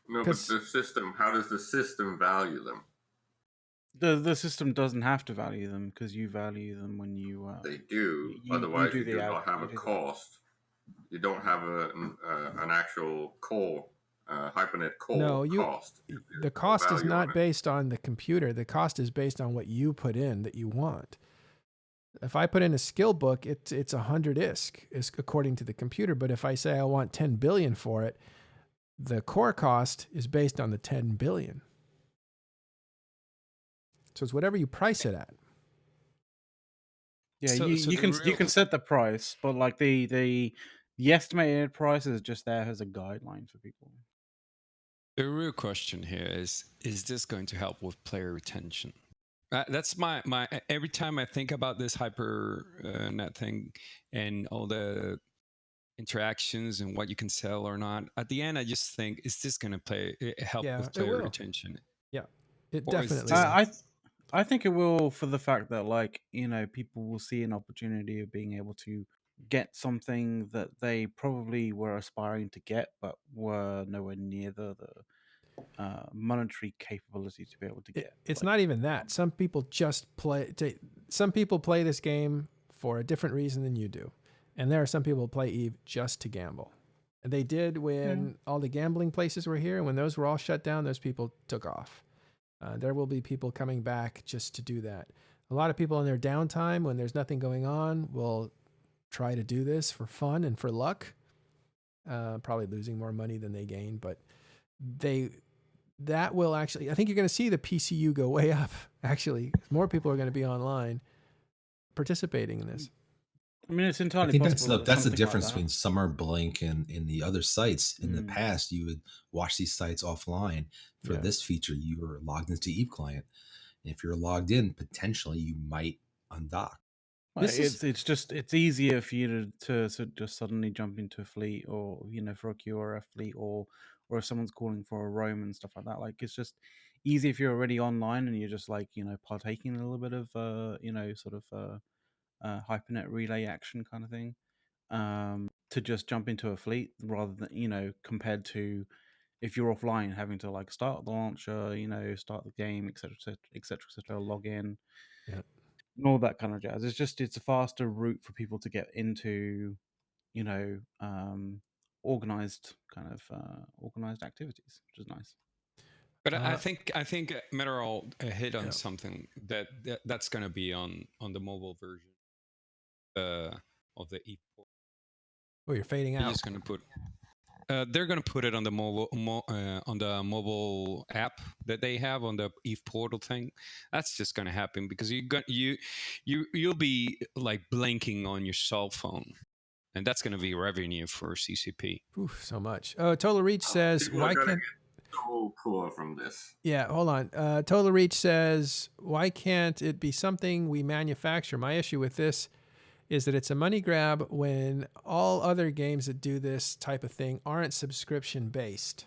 No, but the system. How does the system value them? The system doesn't have to value them because you value them when you. They do. Otherwise, you do not have a cost. You don't have an actual core Hypernet core cost. The cost is not based on the computer. The cost is based on what you put in that you want. If I put in a skill book, it's 100 ISK according to the computer. But if I say I want 10 billion for it, the core cost is based on the 10 billion. So it's whatever you price it at. Yeah, you can set the price, but like the estimated price is just there as a guideline for people. The real question here is this going to help with player retention? That's my every time I think about this Hypernet thing and all the interactions and what you can sell or not, at the end I just think, is this going to help with player retention? Yeah, it definitely I think it will, for the fact that people will see an opportunity of being able to get something that they probably were aspiring to get but were nowhere near the monetary capability to be able to get. It's not even that. Some people just play. Some people play this game for a different reason than you do. And there are some people who play Eve just to gamble. And they did when all the gambling places were here. And when those were all shut down, those people took off. There will be people coming back just to do that. A lot of people in their downtime, when there's nothing going on, will try to do this for fun and for luck. Probably losing more money than they gain, but that will actually, I think you're going to see the PCU go way up. Actually, more people are going to be online participating in this. I mean, it's I entirely think possible. that's the something difference like between Summer Blink and the other sites. In the Mm. past, you would watch these sites offline. For Yeah. this feature, you were logged into Eve client. And if you're logged in, potentially you might undock. Well, This is- it's easier for you to just suddenly jump into a fleet, or for a QRF fleet, or if someone's calling for a roam and stuff like that. Like, it's just easy if you're already online and you're just like partaking in a little bit of sort of Hypernet relay action kind of thing, to just jump into a fleet rather than compared to if you're offline having to like start the launcher, start the game, etc., etc., log in. Yeah. And all that kind of jazz. It's a faster route for people to get into, organized organized activities, which is nice. But I think Meteor hit on Yeah. something that's going to be on the mobile version of the ePort. Oh, you're fading They're out. just going to put. They're going to put it on the mobile app that they have on the Eve portal thing. That's just going to happen because you'll be like blinking on your cell phone, and that's going to be revenue for CCP. Oof, so much. Oh, Total Reach says, People why are gonna can't... get so poor from this. Yeah, hold on. Total Reach says, why can't it be something we manufacture? My issue with this is that it's a money grab when all other games that do this type of thing aren't subscription based.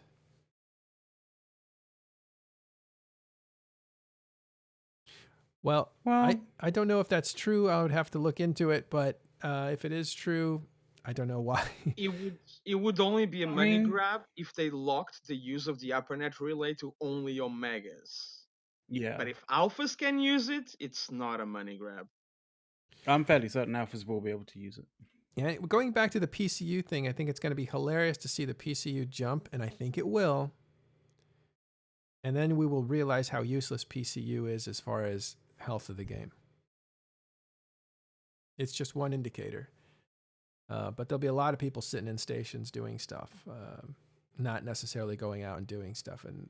Well, I don't know if that's true. I would have to look into it, but if it is true, I don't know why. It would only be a I money mean- grab if they locked the use of the Hypernet relay to only Omegas. Yeah, But if alphas can use it, it's not a money grab. I'm fairly certain alphas will be able to use it. Yeah, going back to the PCU thing, I think it's going to be hilarious to see the PCU jump, and I think it will. And then we will realize how useless PCU is as far as health of the game. It's just one indicator. But there'll be a lot of people sitting in stations doing stuff, not necessarily going out and doing stuff. And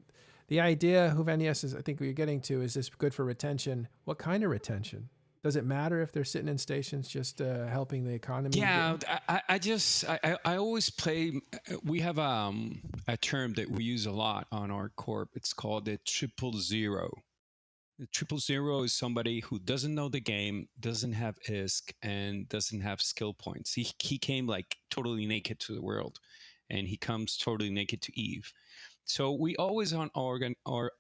the idea, Huvenius, is I think what you're getting to, is this good for retention? What kind of retention? Does it matter if they're sitting in stations just helping the economy? Yeah, I always play. We have a term that we use a lot on our corp. It's called the 000. The 000 is somebody who doesn't know the game, doesn't have ISK, and doesn't have skill points. He came like totally naked to the world, and he comes totally naked to Eve. So we always on our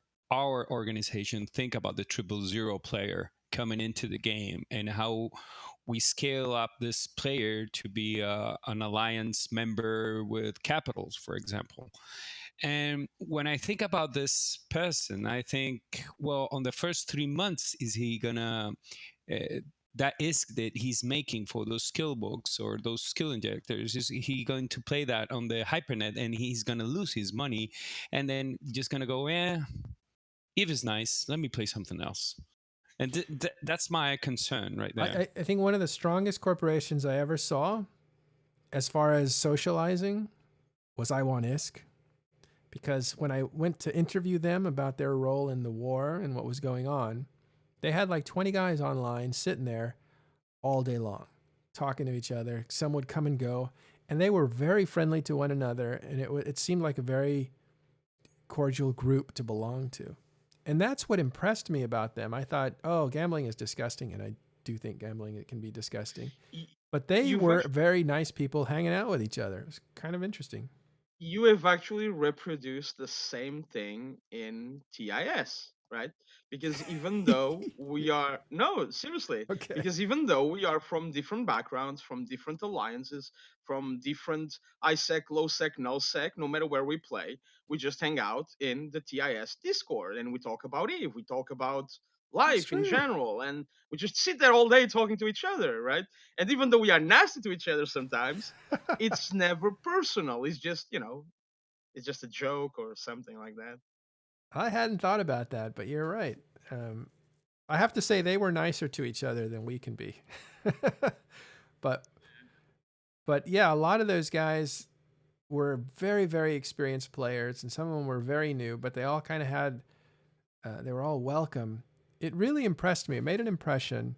organization think about the 000 player coming into the game and how we scale up this player to be an alliance member with capitals, for example. And when I think about this person, I think, well, on the first 3 months, is he gonna that ISK that he's making for those skill books or those skill injectors, is he going to play that on the Hypernet and he's gonna lose his money and then just gonna go, Eve is nice, let me play something else. And that's my concern right there. I think one of the strongest corporations I ever saw as far as socializing was I Want ISK. Because when I went to interview them about their role in the war and what was going on, they had like 20 guys online sitting there all day long, talking to each other. Some would come and go, and they were very friendly to one another, and it seemed like a very cordial group to belong to. And that's what impressed me about them. I thought, oh, gambling is disgusting, and I do think gambling, it can be disgusting. But they were very nice people hanging out with each other. It was kind of interesting. You have actually reproduced the same thing in TIS, right? Because even though we are, no, seriously, Okay. because even though we are from different backgrounds, from different alliances, from different ISEC, low sec, null sec, no matter where we play, we just hang out in the TIS Discord and we talk about Eve, we talk about life in true. general, and we just sit there all day talking to each other, right? And even though we are nasty to each other sometimes, it's never personal. It's just, it's just a joke or something like that. I hadn't thought about that, but you're right. I have to say they were nicer to each other than we can be. but but yeah, a lot of those guys were very, very experienced players, and some of them were very new, but they all kind of had, they were all welcome. It really impressed me. It made an impression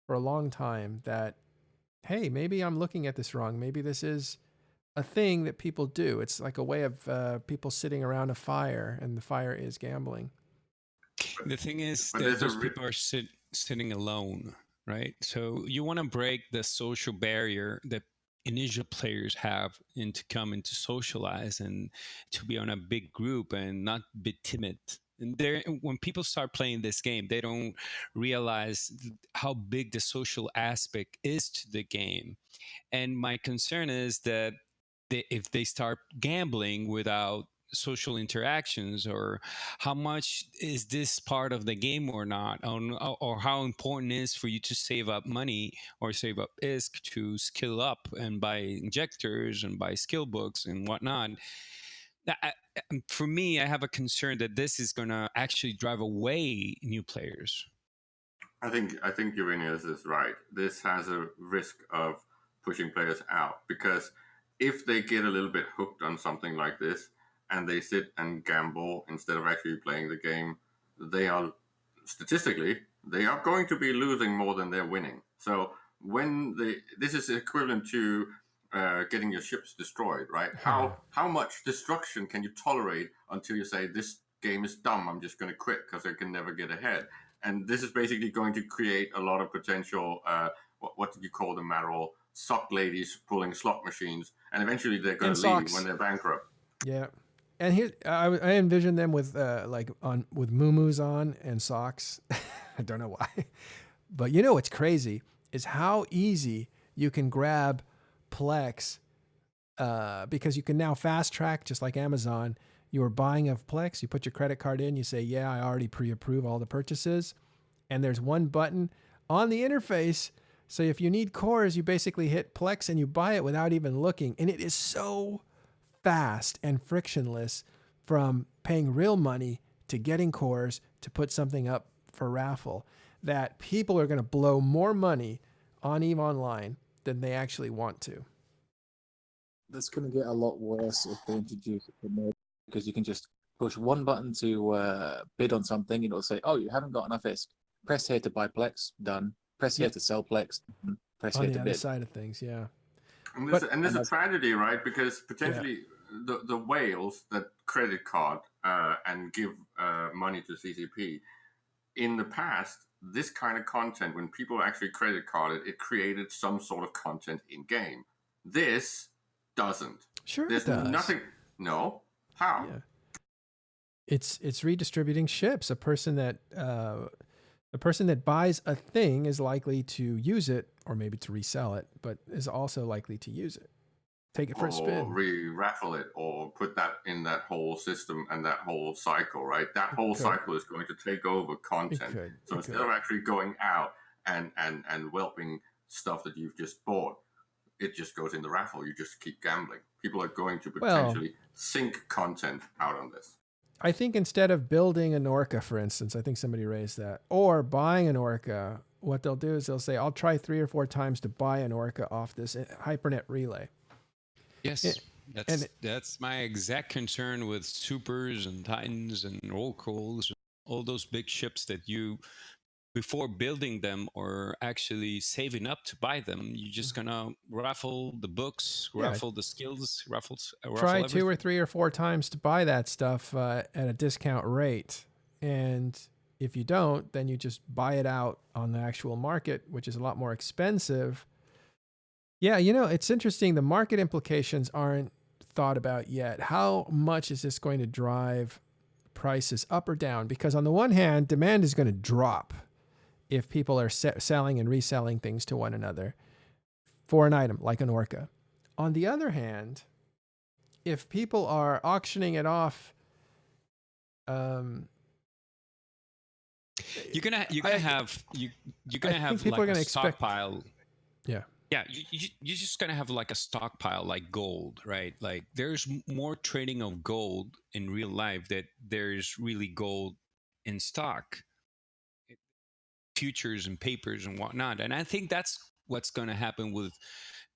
for a long time that, hey, maybe I'm looking at this wrong. Maybe this is a thing that people do. It's like a way of people sitting around a fire, and the fire is gambling. The thing is But that there's a those people are sitting alone, right? So you want to break the social barrier that initial players have into coming to socialize and to be on a big group and not be timid. And there, when people start playing this game, they don't realize how big the social aspect is to the game. And my concern is that if they start gambling without social interactions, or how much is this part of the game or not, or how important it is for you to save up money or save up ISK to skill up and buy injectors and buy skill books and whatnot. For me, I have a concern that this is going to actually drive away new players. I think Uranius is right. This has a risk of pushing players out, because if they get a little bit hooked on something like this and they sit and gamble instead of actually playing the game, they are statistically they are going to be losing more than they're winning. So this is equivalent to getting your ships destroyed, right? How much destruction can you tolerate until you say, this game is dumb, I'm just going to quit because I can never get ahead? And this is basically going to create a lot of potential, what did you call them, Marol? Sock ladies pulling slot machines, and eventually they're going to leave when they're bankrupt. Yeah. And here, I envision them with with muumuus on and socks. I don't know why, but what's crazy is how easy you can grab Plex, because you can now fast track, just like Amazon. You are buying of Plex, you put your credit card in, you say, yeah, I already pre-approve all the purchases, and there's one button on the interface. So if you need cores, you basically hit Plex and you buy it without even looking, and it is so fast and frictionless, from paying real money to getting cores to put something up for raffle, that people are going to blow more money on EVE Online than they actually want to. That's going to get a lot worse if they introduce it to more, because you can just push one button to bid on something, and it'll say, oh, you haven't got enough ISK. Press here to buy Plex, done. Press here to sell Plex, press on here the to other bid. side of things, yeah. And there's a tragedy, right? Because potentially the whales that credit card and give money to CCP, in the past, this kind of content, when people actually credit carded, it created some sort of content in game. This doesn't. Sure, There's it does. nothing. No. How? Yeah. It's redistributing ships. A person that buys a thing is likely to use it, or maybe to resell it, but is also likely to use it. Take it for a spin. Or re-raffle it, or put that in that whole system and that whole cycle, right? That whole cycle is going to take over content. So instead of actually going out and whelping stuff that you've just bought, it just goes in the raffle. You just keep gambling. People are going to potentially sink content out on this. I think instead of building an orca, for instance, I think somebody raised that, or buying an orca, what they'll do is they'll say, I'll try 3 or 4 times to buy an orca off this Hypernet relay. Yes, that's my exact concern with Supers and Titans and Oracles, all those big ships that you, before building them or actually saving up to buy them, you're just gonna raffle the books, raffle the skills, raffle try everything. 2 or 3 or 4 times to buy that stuff at a discount rate, and if you don't, then you just buy it out on the actual market, which is a lot more expensive. Yeah, it's interesting. The market implications aren't thought about yet. How much is this going to drive prices up or down? Because on the one hand, demand is going to drop if people are selling and reselling things to one another for an item like an orca. On the other hand, if people are auctioning it off, You're gonna I have you're gonna think have people like are a gonna expect. stockpile. Yeah. Yeah, you're just gonna have like a stockpile like gold, right? Like there's more trading of gold in real life that there's really gold in stock, futures and papers and whatnot. And I think that's what's going to happen with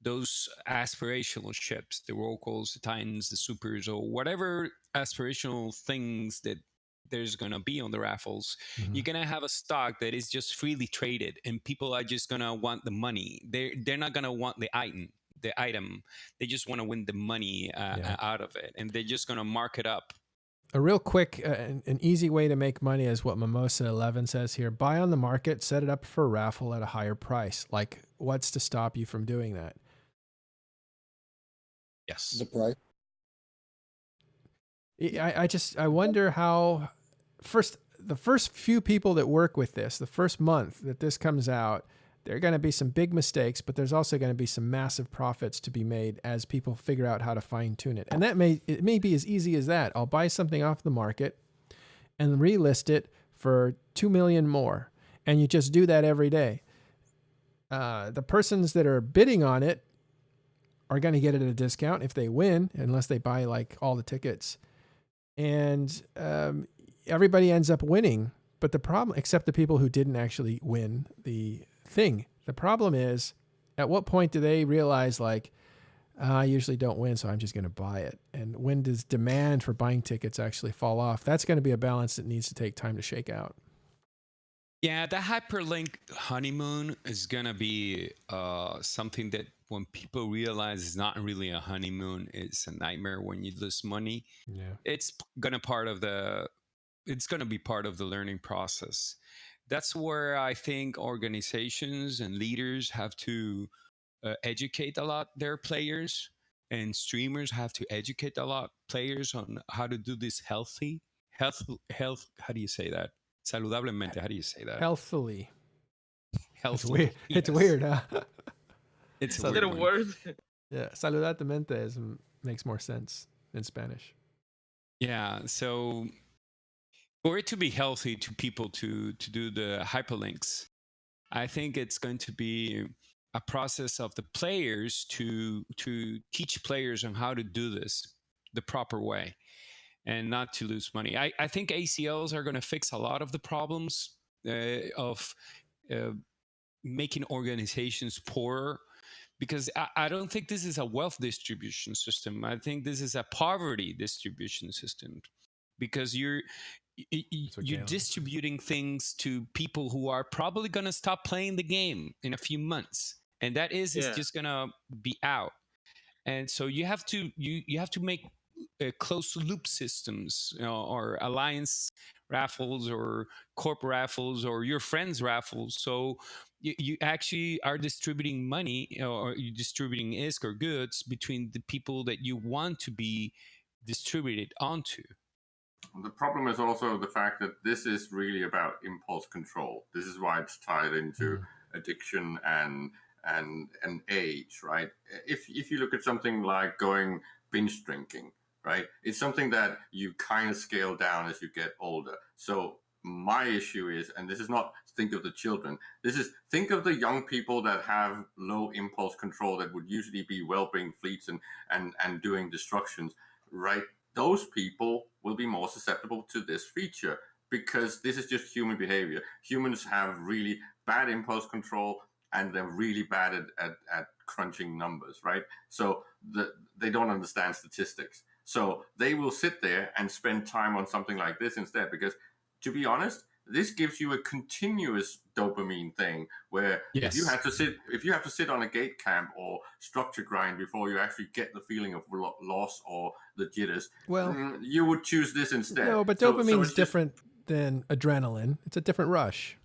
those aspirational ships, the Rocals, the Titans, the Supers, or whatever aspirational things that there's going to be on the raffles. Mhm. You're going to have a stock that is just freely traded, and people are just going to want the money. They're not going to want the item. They just want to win the money Yeah. out of it, and they're just going to mark it up. A real quick, an easy way to make money is what Mimosa 11 says here. Buy on the market, set it up for a raffle at a higher price. Like, what's to stop you from doing that? Yes. The price. I wonder how the first few people that work with this, the first month that this comes out, there are going to be some big mistakes, but there's also going to be some massive profits to be made as people figure out how to fine tune it. And it may be as easy as that. I'll buy something off the market and relist it for 2 million more. And you just do that every day. The persons that are bidding on it are going to get it at a discount if they win, unless they buy like all the tickets. And everybody ends up winning. But the problem, except the people who didn't actually win the thing, the problem is, at what point do they realize, like, I usually don't win, so I'm just going to buy it? And when does demand for buying tickets actually fall off? That's going to be a balance that needs to take time to shake out. Yeah, the hyperlink honeymoon is going to be something that when people realize it's not really a honeymoon, it's a nightmare when you lose money. Yeah. It's going to be part of the learning process. That's where I think organizations and leaders have to educate a lot their players, and streamers have to educate a lot players on how to do this health. How do you say that? Saludablemente. How do you say that? Healthily. It's Healthily. weird. It's Yes. weird, huh? It's Is a that weird a one. word? Yeah. Saludablemente makes more sense in Spanish. Yeah. So for it to be healthy to people to do the hyperlinks, I think it's going to be a process of the players to teach players on how to do this the proper way and not to lose money. I think ACLs are going to fix a lot of the problems of making organizations poorer, because I don't think this is a wealth distribution system. I think this is a poverty distribution system, because you're distributing things to people who are probably going to stop playing the game in a few months, and that is Yeah. just going to be out. And so you have to make closed loop systems, or alliance raffles or corp raffles or your friends raffles, so you actually are distributing money, or you're distributing ISK or goods between the people that you want to be distributed onto. The problem is also the fact that this is really about impulse control. This is why it's tied into addiction and age, right? If you look at something like going binge drinking, right? It's something that you kind of scale down as you get older. So my issue is, and this is not think of the children, this is think of the young people that have low impulse control that would usually be whelping fleets and doing destructions, right? Those people will be more susceptible to this feature because this is just human behavior. Humans have really bad impulse control and they're really bad at crunching numbers, right? So they don't understand statistics. So they will sit there and spend time on something like this instead, because to be honest, this gives you a continuous dopamine thing where if you have to sit on a gate camp or structure grind before you actually get the feeling of loss or the jitters, Well, you would choose this instead. no, but dopamine's different than adrenaline. It's a different rush.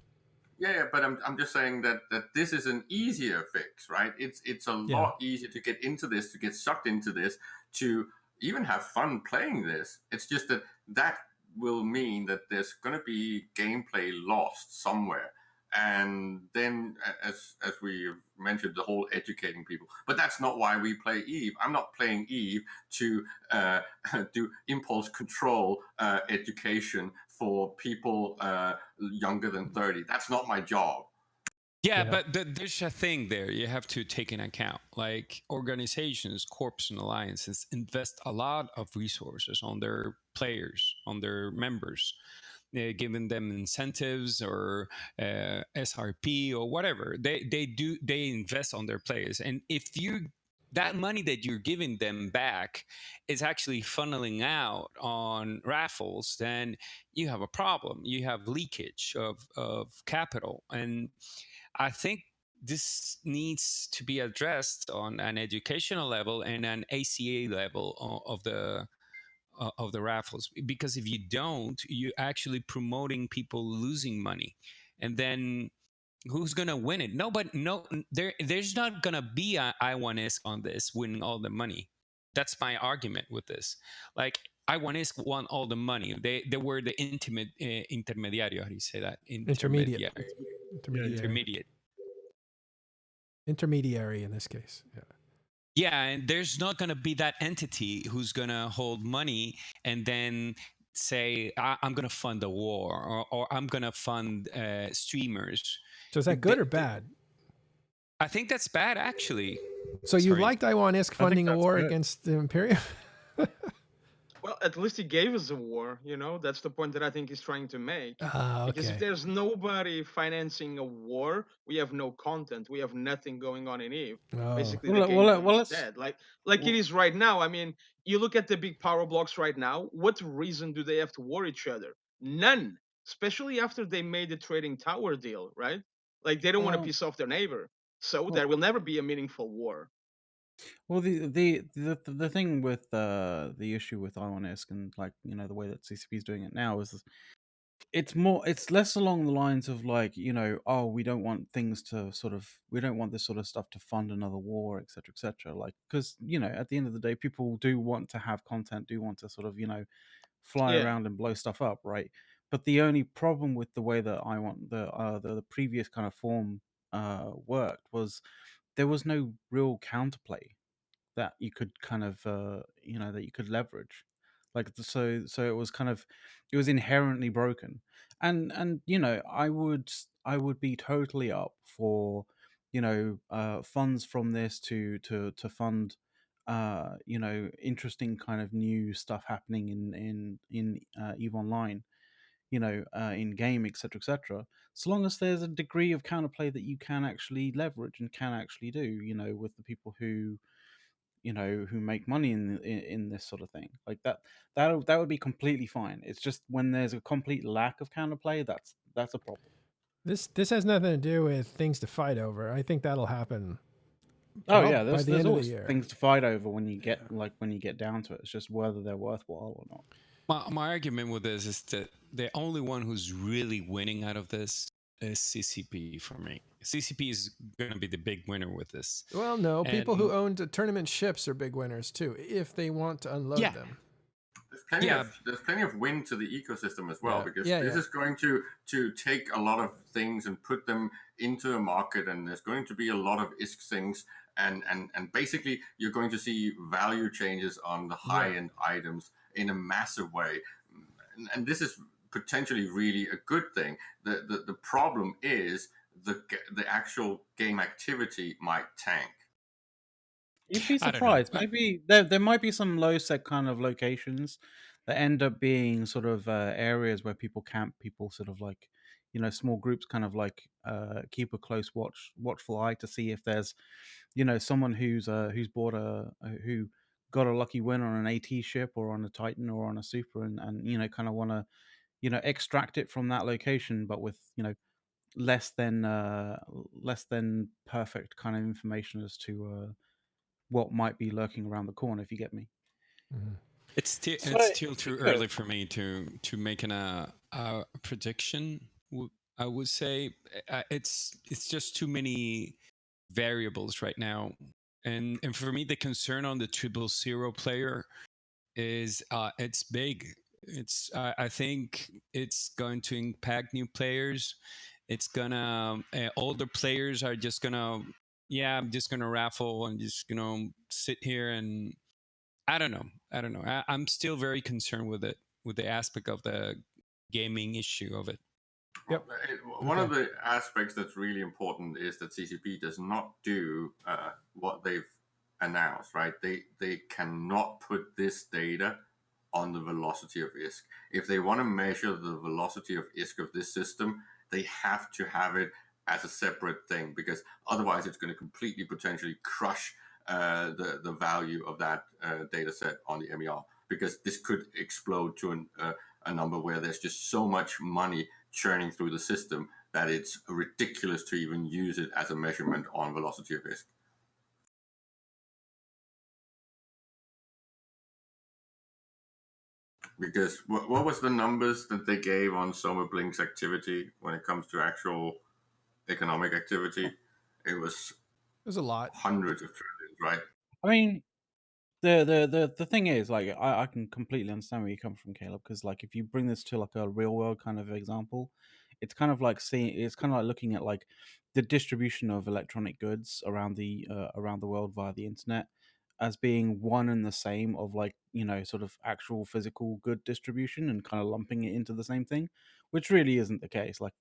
Yeah, but I'm just saying that this is an easier fix, right? It's a lot easier to get into this, to get sucked into this, to even have fun playing this. It's just that will mean that there's going to be gameplay lost somewhere. And then, as we mentioned, the whole educating people. But that's not why we play Eve. I'm not playing Eve to do impulse control education for people younger than 30. That's not my job. Yeah, Yeah. but there's a thing there you have to take in account. Like organizations, corps, and alliances invest a lot of resources on their players, on their members, giving them incentives or SRP or whatever. They invest on their players, and if you that money that you're giving them back is actually funneling out on raffles, then you have a problem. You have leakage of capital, and I think this needs to be addressed on an educational level and an ACA level of the raffles. Because if you don't, you're actually promoting people losing money, and then who's gonna win it? Nobody. No, there's not gonna be a I1ISK on this winning all the money. That's my argument with this. Like I1ISK won all the money. They were the intermediario. How do you say that? Intermediate. Intermediary. Intermediate. Intermediary in this case. Yeah. Yeah, and there's not going to be that entity who's going to hold money and then say, I'm going to fund a war, or I'm going to fund streamers. So is that good or bad? I think that's bad, actually. So you liked I1ISK funding a that's war good. against the Imperium? Well, at least he gave us a war, you know? That's the point that I think he's trying to make. Because if Okay. there's nobody financing a war, we have no content. We have nothing going on in EVE. Oh. Basically, Well, the game well, well, is let's- dead. Like it is right now. I mean, you look at the big power blocks right now. What reason do they have to war each other? None. Especially after they made the trading tower deal, right? Like they don't want to Well- piss off their neighbor. So well- there will never be a meaningful war. Well, the thing with the issue with I1ISK and like the way that CCP is doing it now is it's less along the lines of like oh, we don't want things to we don't want this sort of stuff to fund another war, etc. Like because at the end of the day, people do want to have content, do want to fly Yeah. around and blow stuff up, right? But the only problem with the way that I want the previous kind of form worked was there was no real counterplay that you could kind of that you could leverage, like so it was it was inherently broken. And I would be totally up for funds from this to fund interesting kind of new stuff happening in EVE Online, in game, etc. So long as there's a degree of counterplay that you can actually leverage and can actually do, with the people who who make money in this sort of thing, like that would be completely fine. It's just when there's a complete lack of counterplay, that's a problem. This has nothing to do with things to fight over. I think that'll happen. Oh yeah, by there's the end of the always year. things to fight over when you get when you get down to it. It's just whether they're worthwhile or not. My argument with this is that the only one who's really winning out of this is CCP for me. CCP is going to be the big winner with this. Well, no, people And- who own tournament ships are big winners too, if they want to unload Yeah. them. There's plenty of win to the ecosystem as well, Yeah. because Yeah, this yeah. is going to take a lot of things and put them into a market, and there's going to be a lot of ISK things, and basically you're going to see value changes on the high-end items in a massive way, and this is potentially really a good thing. The problem is the actual game activity might tank. You'd be I don't know. surprised. Maybe there might be some low sec kind of locations that end up being sort of areas where people camp. People sort of like, small groups kind of like keep a close watchful eye to see if there's, someone who's bought who got a lucky win on an AT ship or on a Titan or on a Super, and kind of want to extract it from that location, but with less than perfect kind of information as to what might be lurking around the corner, if you get me. Mhm. It's still So it's still too because- early for me to making a prediction. I would say it's just too many variables right now, and for me the concern on the 000 player is it's big. It's I think it's going to impact new players. It's gonna older players are just gonna I'm just gonna raffle and just sit here and I don't know. I'm still very concerned with it, with the aspect of the gaming issue of it. Yep. One of the aspects that's really important is that CCP does not do what they've announced, right? They cannot put this data on the velocity of ISK. If they want to measure the velocity of ISK of this system, they have to have it as a separate thing, because otherwise it's going to completely potentially crush the value of that data set on the MER, because this could explode to a number where there's just so much money churning through the system that it's ridiculous to even use it as a measurement on velocity of ISK. Because what was the numbers that they gave on Soma Blink's activity when it comes to actual economic activity? It was a lot. Hundreds of trillions, right? I mean, the thing is, like, I can completely understand where you come from, Caleb, because like if you bring this to like a real world kind of example, it's kind of like looking at like the distribution of electronic goods around the world via the internet as being one and the same of, like, sort of actual physical good distribution, and kind of lumping it into the same thing, which really isn't the case. Like,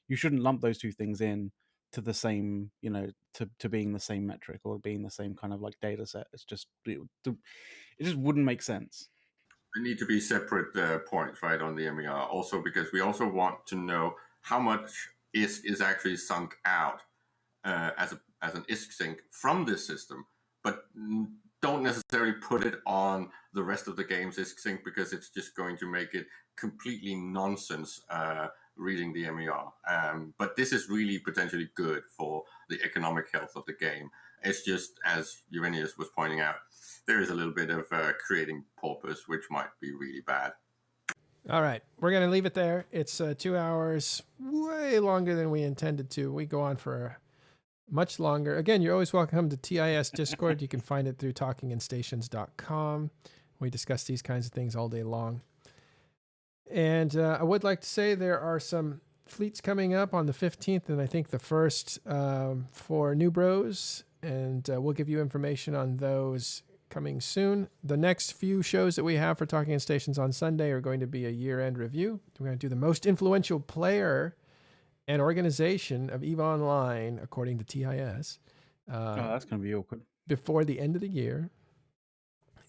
you shouldn't lump those two things in to the same, to being the same metric or being the same kind of like data set. It's just it just wouldn't make sense. There need to be separate points, right, on the MER. Also, because we also want to know how much is actually sunk out as an ISK sink from this system, but don't necessarily put it on the rest of the game's ISK sink, because it's just going to make it completely nonsense reading the MER. But this is really potentially good for the economic health of the game. It's just, as Eugenius was pointing out, there is a little bit of creating porpoise, which might be really bad. All right, we're going to leave it there. It's 2 hours, way longer than we intended to. We go on for much longer. Again, you're always welcome to TIS Discord. You can find it through talkinginstations.com. We discuss these kinds of things all day long. And I would like to say there are some fleets coming up on the 15th, and I think the first for New Bros, and we'll give you information on those coming soon. The next few shows that we have for Talking in Stations on Sunday are going to be a year-end review. We're going to do the most influential player and organization of EVE Online, according to TIS. That's going to be awkward. Before the end of the year.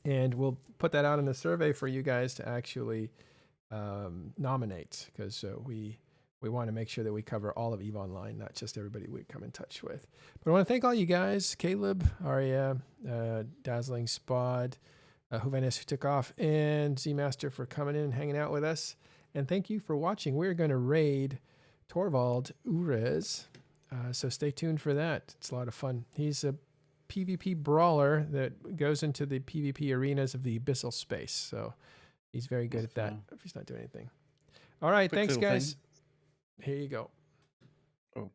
And we'll put that out in a survey for you guys to actually nominate, because we want to make sure that we cover all of EVE Online, not just everybody we come in touch with. But I want to thank all you guys, Caleb, Arya, Dazzling Spod, Juvenis, who took off, and Z-Master for coming in and hanging out with us. And thank you for watching. We're going to raid Torvald Urez, so stay tuned for that. It's a lot of fun. He's a PvP brawler that goes into the PvP arenas of the abyssal space, so he's very good at that if he's not doing anything. All right, thanks, guys. Here you go. Oh.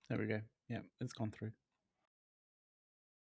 There we go. Yeah, it's gone through.